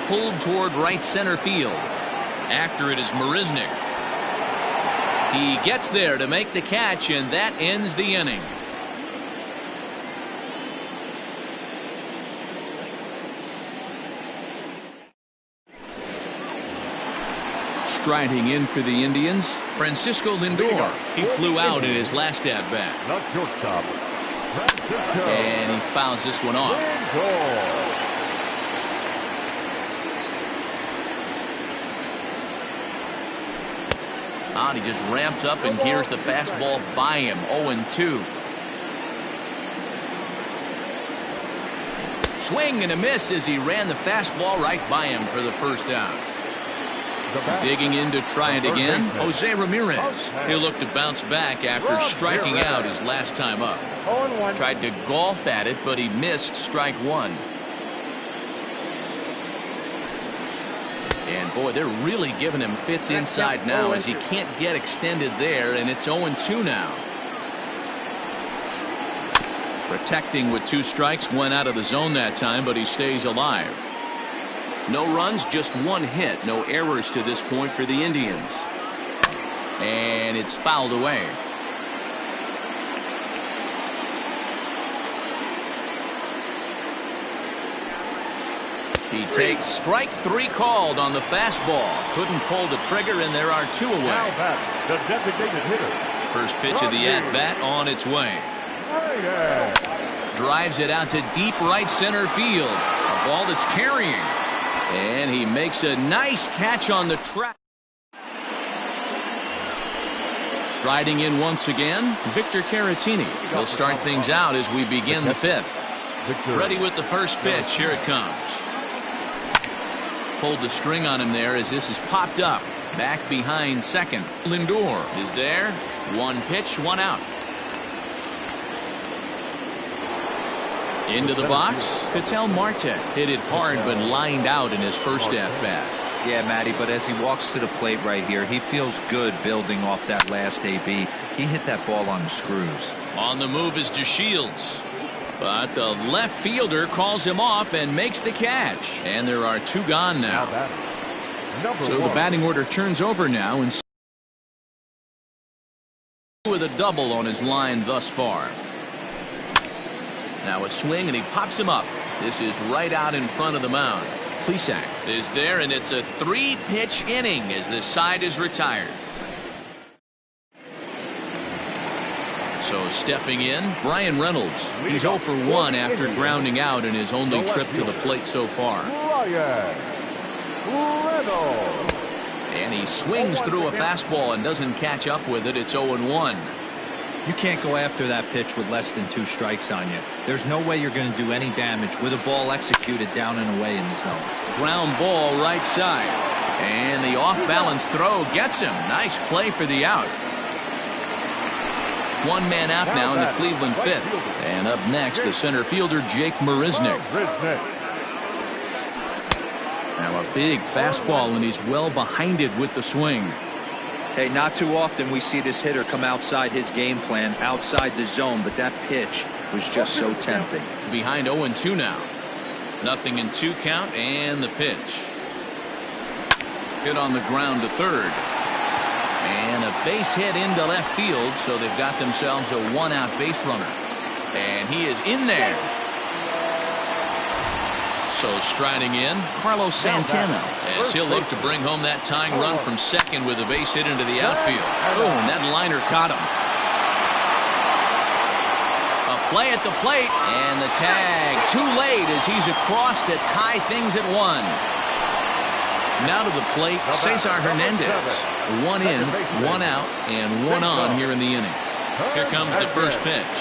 pulled toward right center field. After it is Marisnick. He gets there to make the catch, and that ends the inning. Striding in for the Indians, Francisco Lindor. He flew out in his last at-bat. Not shortstop. Francisco And he fouls this one off. Lindor. He just ramps up and gears the fastball by him. 0-2. Swing and a miss as he ran the fastball right by him for the first out. Digging in to try it again, Jose Ramirez. He'll look to bounce back after striking out his last time up. Tried to golf at it, but he missed strike one. And boy, they're really giving him fits inside now as he can't get extended there, and it's 0-2 now. Protecting with 2 strikes, went out of the zone that time, but he stays alive. No runs, just 1 hit. No errors to this point for the Indians. And it's fouled away. He takes strike 3 called on the fastball. Couldn't pull the trigger, and there are 2 away. Now back, the designated hitter. First pitch of the at-bat on its way. Drives it out to deep right center field. A ball that's carrying. And he makes a nice catch on the track. Striding in once again, Victor Caratini. He'll start things out as we begin the 5th. Ready with the first pitch. Here it comes. Pulled the string on him there as this is popped up. Back behind second. Lindor is there. 1 pitch, 1 out. Into the box, Ketel Marte hit it hard but lined out in his first at-bat. Yeah, Matty, but as he walks to the plate right here, he feels good building off that last AB. He hit that ball on the screws. On the move is DeShields. But the left fielder calls him off and makes the catch. And there are 2 gone now. So the batting order turns over now, and with a double on his line thus far. Now a swing, and he pops him up. This is right out in front of the mound. Plesac is there, and it's a 3-pitch inning as this side is retired. So stepping in, Brian Reynolds. He's 0 for 1 after grounding out in his only trip to the plate so far. And he swings through a fastball and doesn't catch up with it. It's 0-1. You can't go after that pitch with less than 2 strikes on you. There's no way you're going to do any damage with a ball executed down and away in the zone. Ground ball right side. And the off-balance throw gets him. Nice play for the out. 1 man out now in the Cleveland 5th. And up next, the center fielder, Jake Marisnick. Now a big fastball, and he's well behind it with the swing. Hey, not too often we see this hitter come outside his game plan, outside the zone, but that pitch was just so tempting. Behind 0-2 now. 0-2 count, and the pitch. Hit on the ground to third. And a base hit into left field, so they've got themselves a 1-out base runner. And he is in there. So striding in, Carlos Santana, as he'll look to bring home that tying run from second with a base hit into the outfield. Oh, and that liner caught him. A play at the plate, and the tag too late as he's across to tie things at 1. Now to the plate, Cesar Hernandez. 1 in, 1 out, and 1 on here in the inning. Here comes the first pitch.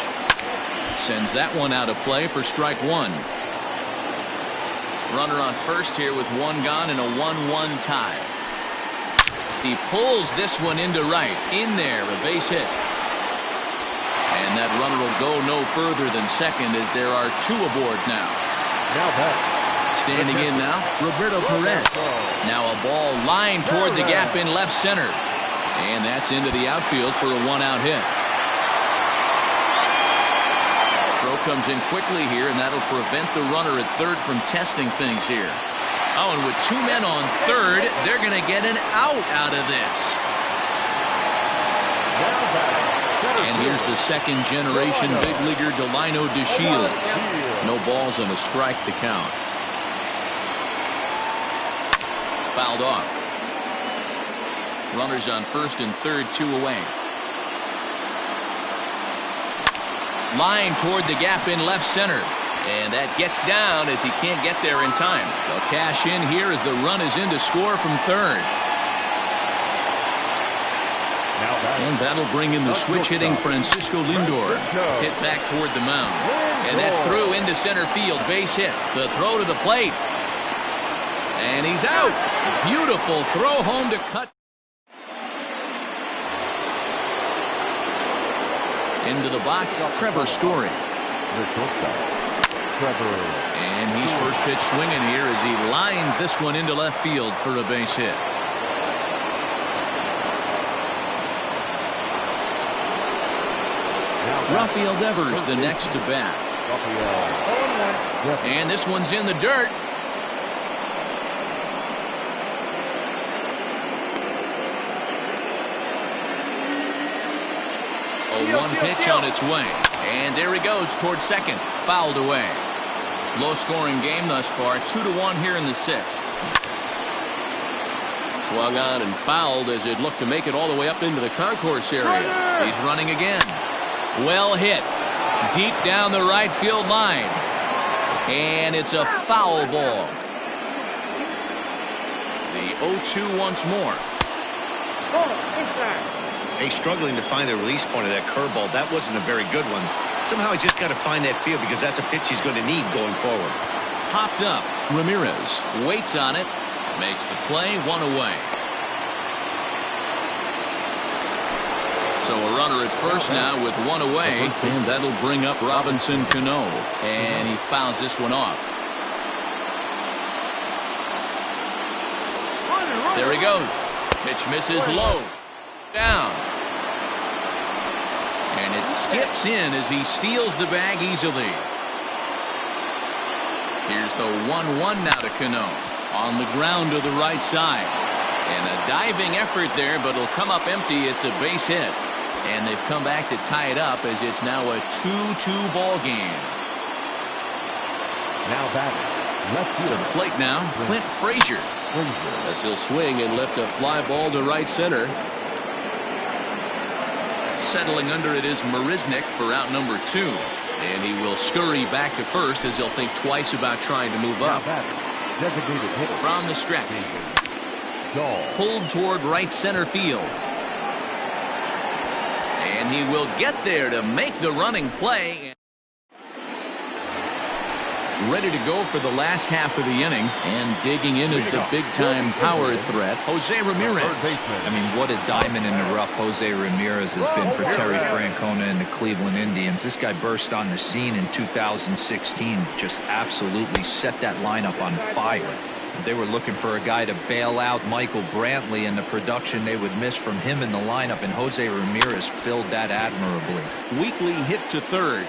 Sends that one out of play for strike 1. Runner on first here with 1 gone and a 1-1 tie. He pulls this one into right. In there, a base hit. And that runner will go no further than second as there are 2 aboard now. Standing in now, Roberto Perez. Now a ball lined toward the gap in left center. And that's into the outfield for a 1-out hit. Throw comes in quickly here, and that'll prevent the runner at third from testing things here. Oh, and with 2 men on third, they're going to get an out of this. And here's the second-generation big leaguer Delino DeShields. No balls and a strike to count. Fouled off. Runners on first and third, 2 away. Line toward the gap in left center. And that gets down as he can't get there in time. They'll cash in here as the run is in to score from third. And that'll bring in the switch-hitting Francisco Lindor. Hit back toward the mound. And that's through into center field. Base hit. The throw to the plate. And he's out. Beautiful throw home to cut. Into the box, Trevor Story. And he's first pitch swinging here as he lines this one into left field for a base hit. Rafael Devers the next to bat. And this one's in the dirt. A 1 pitch on its way. And there he goes towards second. Fouled away. Low-scoring game thus far. 2-1 here in the 6th. Swung on and fouled as it looked to make it all the way up into the concourse area. He's running again. Well hit. Deep down the right field line. And it's a foul ball. The 0-2 once more. Hey, struggling to find the release point of that curveball. That wasn't a very good one. Somehow he's just got to find that field because that's a pitch he's going to need going forward. Popped up. Ramirez waits on it. Makes the play. 1 away. So a runner at first now with 1 away. And that'll bring up Robinson Cano. And he fouls this one off. There he goes. Pitch misses low. Down. And it skips in as he steals the bag easily. Here's the 1-1 now to Cano. On the ground to the right side. And a diving effort there, but it'll come up empty. It's a base hit. And they've come back to tie it up as it's now a 2-2 ball game. Now batting left field. To the plate now, Clint Frazier. As he'll swing and lift a fly ball to right center. Settling under it is Marisnick for out number 2. And he will scurry back to first as he'll think twice about trying to move up. Designated hitter. From the stretch. Dahl. Pulled toward right center field. And he will get there to make the running play. Ready to go for the last half of the inning. And digging in is the big-time power threat, Jose Ramirez. I mean, what a diamond in the rough Jose Ramirez has been for Terry Francona and the Cleveland Indians. This guy burst on the scene in 2016, just absolutely set that lineup on fire. They were looking for a guy to bail out Michael Brantley, and the production they would miss from him in the lineup, and Jose Ramirez filled that admirably. Weekly hit to third.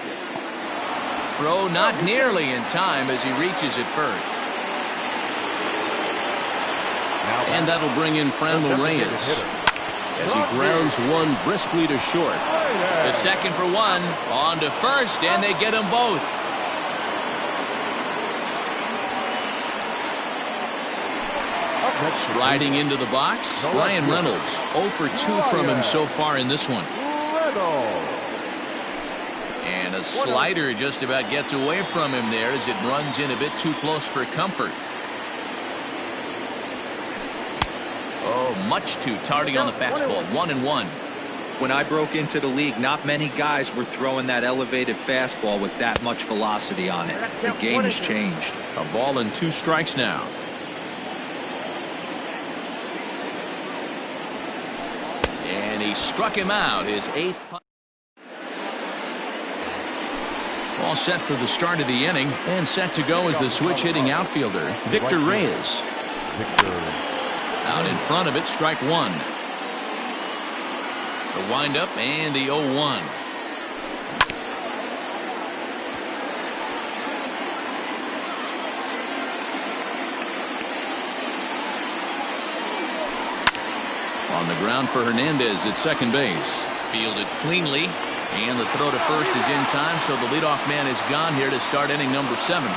Throw not nearly in time as he reaches it first. And that'll bring in Franmil Reyes as he grounds one briskly to short. The second for 1 on to first, and they get them both. Striding into the box, Bryan Reynolds. 0 for 2 from him so far in this one. And a slider just about gets away from him there as it runs in a bit too close for comfort. Oh, much too tardy on the fastball. 1-1. When I broke into the league, not many guys were throwing that elevated fastball with that much velocity on it. The game has changed. A ball and 2 strikes now. And he struck him out, his 8th punt. All set for the start of the inning, and set to go is the switch-hitting outfielder, Victor Reyes. Out in front of it, strike 1. The windup and the 0-1. On the ground for Hernandez at second base. Fielded cleanly, and the throw to first is in time, so the leadoff man is gone here to start inning number 7.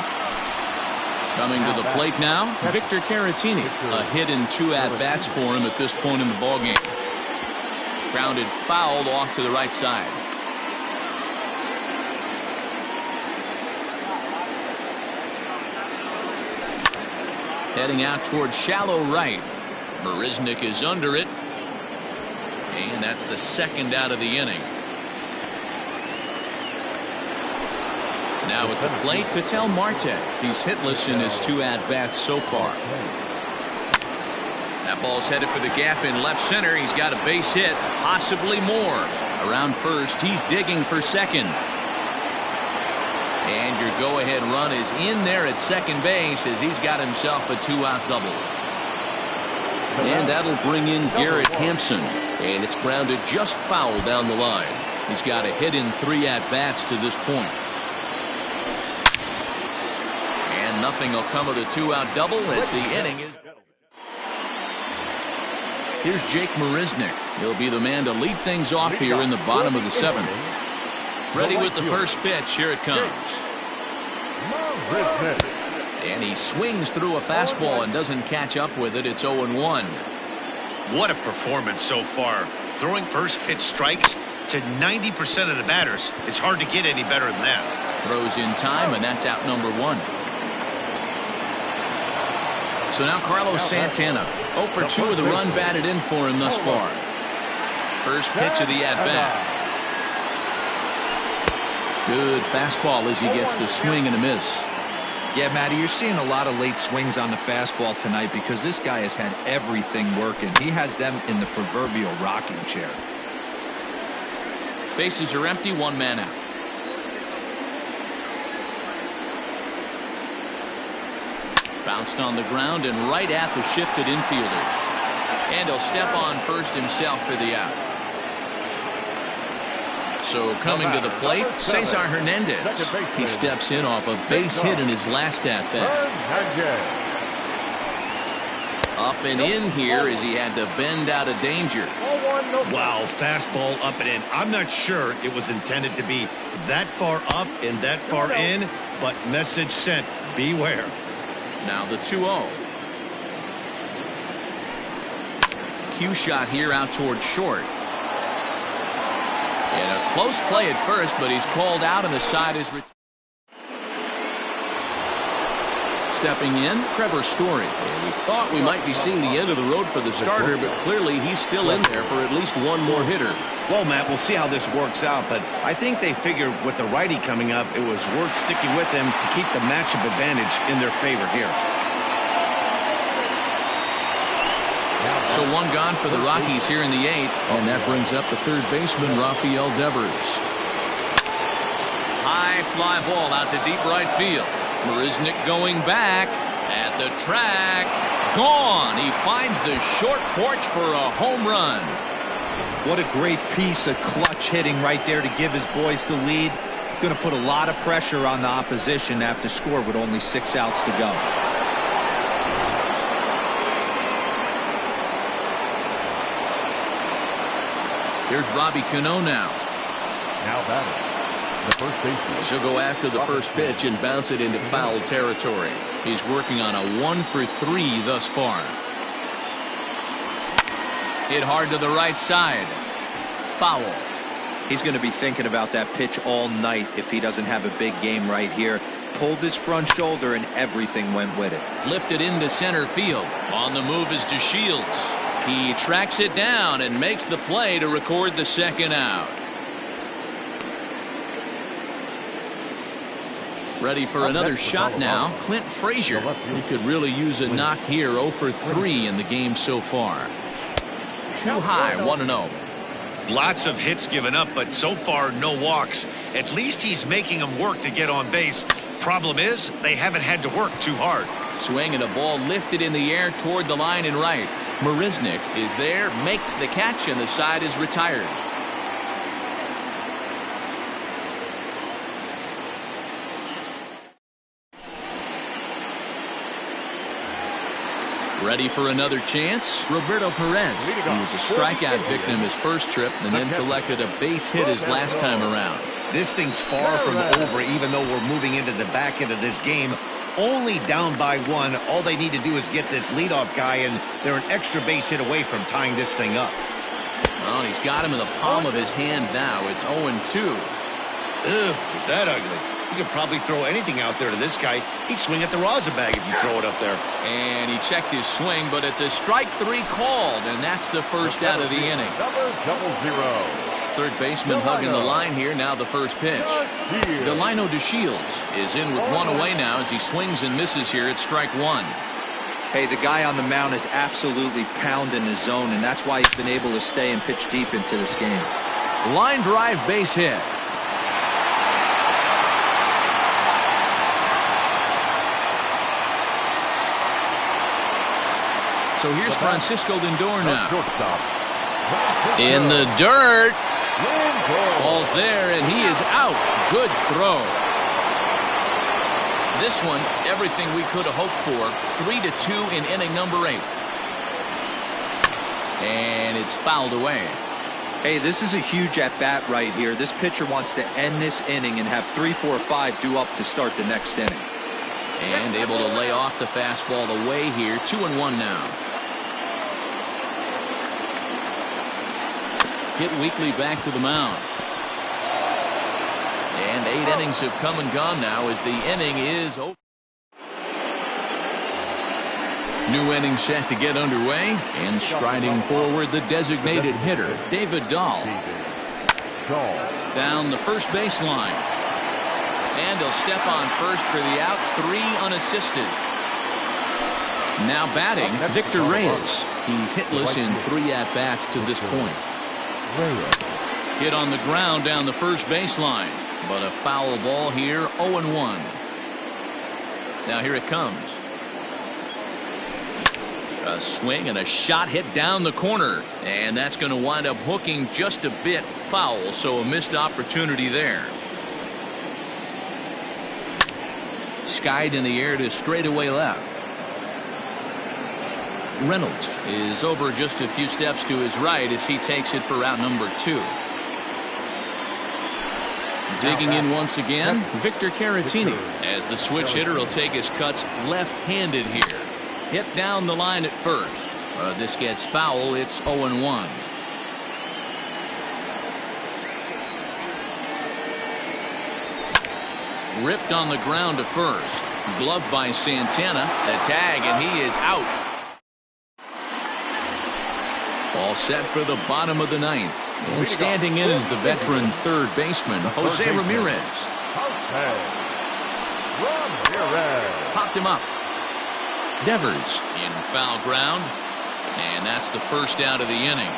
Coming to the plate now, Victor Caratini. A hit and 2 at-bats for him at this point in the ballgame. Grounded foul off to the right side. Heading out towards shallow right. Marisnick is under it. And that's the second out of the inning. Now at the plate, Ketel Marte. He's hitless in his 2 at-bats so far. That ball's headed for the gap in left center. He's got a base hit, possibly more. Around first, he's digging for second. And your go-ahead run is in there at second base as he's got himself a 2-out double. And that'll bring in Garrett Hampson. And it's grounded just foul down the line. He's got a hit in 3 at-bats to this point. And nothing will come of the 2-out double as the inning is. Here's Jake Marisnick. He'll be the man to lead things off here in the bottom of the 7th. Ready with the first pitch. Here it comes. And he swings through a fastball and doesn't catch up with it. It's 0-1. What a performance so far. Throwing first pitch strikes to 90% of the batters. It's hard to get any better than that. Throws in time, and that's out number 1. So now Carlos Santana. 0 for 2 with a run batted in for him thus far. First pitch of the at-bat. Good fastball as he gets the swing and a miss. Yeah, Matty, you're seeing a lot of late swings on the fastball tonight because this guy has had everything working. He has them in the proverbial rocking chair. Bases are empty, 1 man out. Bounced on the ground and right at the shifted infielders. And he'll step on first himself for the out. So coming to the plate, Cesar Hernandez. He steps in off a base hit in his last at-bat. Up and in here as he had to bend out of danger. Wow, fastball up and in. I'm not sure it was intended to be that far up and that far in, but message sent, beware. Now the 2-0. Cue shot here out towards short. And a close play at first, but he's called out and the side is stepping in, Trevor Story. And we thought we might be seeing the end of the road for the starter, but clearly he's still in there for at least 1 more hitter. Well, Matt, we'll see how this works out, but I think they figured with the righty coming up, it was worth sticking with them to keep the matchup advantage in their favor here. So 1 gone for the Rockies here in the 8th, and that brings up the third baseman, Rafael Devers. High fly ball out to deep right field. Marisnick going back at the track. Gone. He finds the short porch for a home run. What a great piece of clutch hitting right there to give his boys the lead. Going to put a lot of pressure on the opposition to have to score with only 6 outs to go. Here's Robbie Cano now. Now batting, the first baseman. She'll go after the first pitch and bounce it into foul territory. He's working on a 1 for 3 thus far. Hit hard to the right side. Foul. He's going to be thinking about that pitch all night if he doesn't have a big game right here. Pulled his front shoulder and everything went with it. Lifted into center field. On the move is DeShields. He tracks it down and makes the play to record the second out. Ready for another shot now. Clint Frazier. He could really use a knock here. 0 for 3 in the game so far. Too high, 1-0. Lots of hits given up, but so far no walks. At least he's making them work to get on base. Problem is, they haven't had to work too hard. Swing and a ball lifted in the air toward the line and right. Marisnick is there, makes the catch, and the side is retired. Ready for another chance? Roberto Perez, who was a strikeout victim his first trip and then collected a base hit his last time around. This thing's far from over, even though we're moving into the back end of this game. Only down by 1. All they need to do is get this leadoff guy, and they're an extra base hit away from tying this thing up. Well, he's got him in the palm of his hand now. It's 0-2. Ugh, is that ugly? You could probably throw anything out there to this guy. He'd swing at the rosin bag if you throw it up there. And he checked his swing, but it's a strike 3 called, and that's the first out of the inning. Third baseman hugging the line here. Now the first pitch. Delino DeShields is in with 1 away now as he swings and misses here at strike 1. Hey, the guy on the mound is absolutely pounding his zone, and that's why he's been able to stay and pitch deep into this game. Line drive base hit. So here's Francisco Lindor now. In the dirt. Ball's there, and he is out. Good throw. This one, everything we could have hoped for. 3-2 in inning number 8. And it's fouled away. Hey, this is a huge at-bat right here. This pitcher wants to end this inning and have 3, 4, 5 due up to start the next inning. And able to lay off the fastball away here. 2-1 now. Hit Weekly back to the mound. And 8 innings have come and gone now as the inning is over. New inning set to get underway, and striding forward the designated hitter, David Dahl. Down the first baseline. And he'll step on first for the out. 3 unassisted. Now batting, Victor Reyes. He's hitless in 3 at-bats to this point. Hit on the ground down the first baseline, but a foul ball here. 0-1. Now here it comes. A swing and a shot hit down the corner, and that's going to wind up hooking just a bit foul, so a missed opportunity there. Skied in the air to straightaway left. Reynolds is over just a few steps to his right as he takes it for route number 2. Digging in once again, Victor Caratini, as the switch hitter will take his cuts left-handed here. Hit down the line at first. This gets foul. It's 0-1. Ripped on the ground to first. Gloved by Santana. A tag, and he is out. All set for the bottom of the 9th. And standing in is the veteran third baseman, Jose Ramirez. Popped him up. Devers in foul ground. And that's the first out of the inning.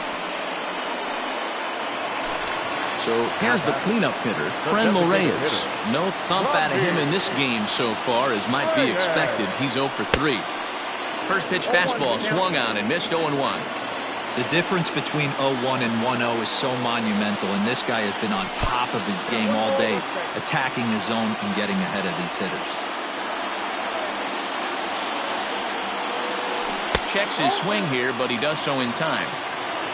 So here's the cleanup hitter, Franmil Reyes. No thump out of him in this game so far, as might be expected. He's 0 for 3. First pitch fastball swung on and missed. 0-1. The difference between 0-1 and 1-0 is so monumental, and this guy has been on top of his game all day, attacking his zone and getting ahead of these hitters. Checks his swing here, but he does so in time.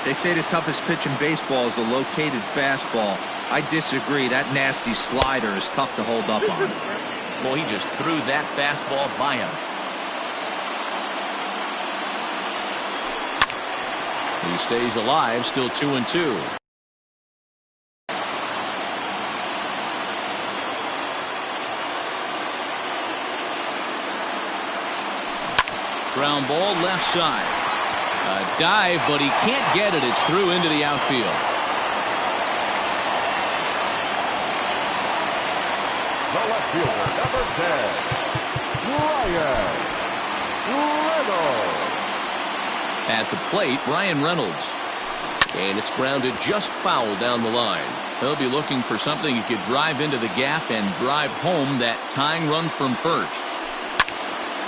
They say the toughest pitch in baseball is a located fastball. I disagree. That nasty slider is tough to hold up on. Well, he just threw that fastball by him. He stays alive, still 2-2. Ground ball left side. A dive, but he can't get it. It's through into the outfield. The left fielder, number 10, Ryan Reynolds. At the plate, Ryan Reynolds. And it's grounded just foul down the line. He'll be looking for something he could drive into the gap and drive home that tying run from first.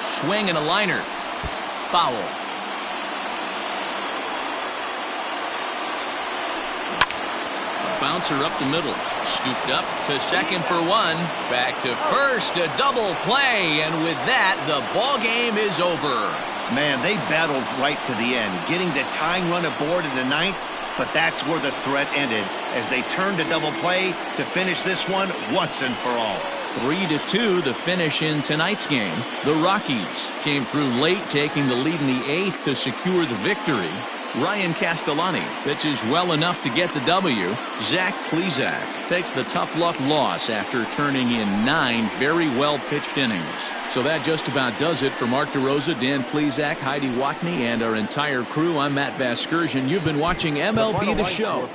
Swing and a liner. Foul. A bouncer up the middle. Scooped up to second for 1. Back to first. A double play. And with that, the ball game is over. Man, they battled right to the end, getting the tying run aboard in the ninth, but that's where the threat ended as they turned to double play to finish this one once and for all. 3-2 the finish in tonight's game. The Rockies came through late, taking the lead in the 8th to secure the victory. Ryan Castellani pitches well enough to get the W. Zach Plesac takes the tough luck loss after turning in 9 very well pitched innings. So that just about does it for Mark DeRosa, Dan Plesac, Heidi Watney, and our entire crew. I'm Matt Vasgersian. You've been watching MLB The Show.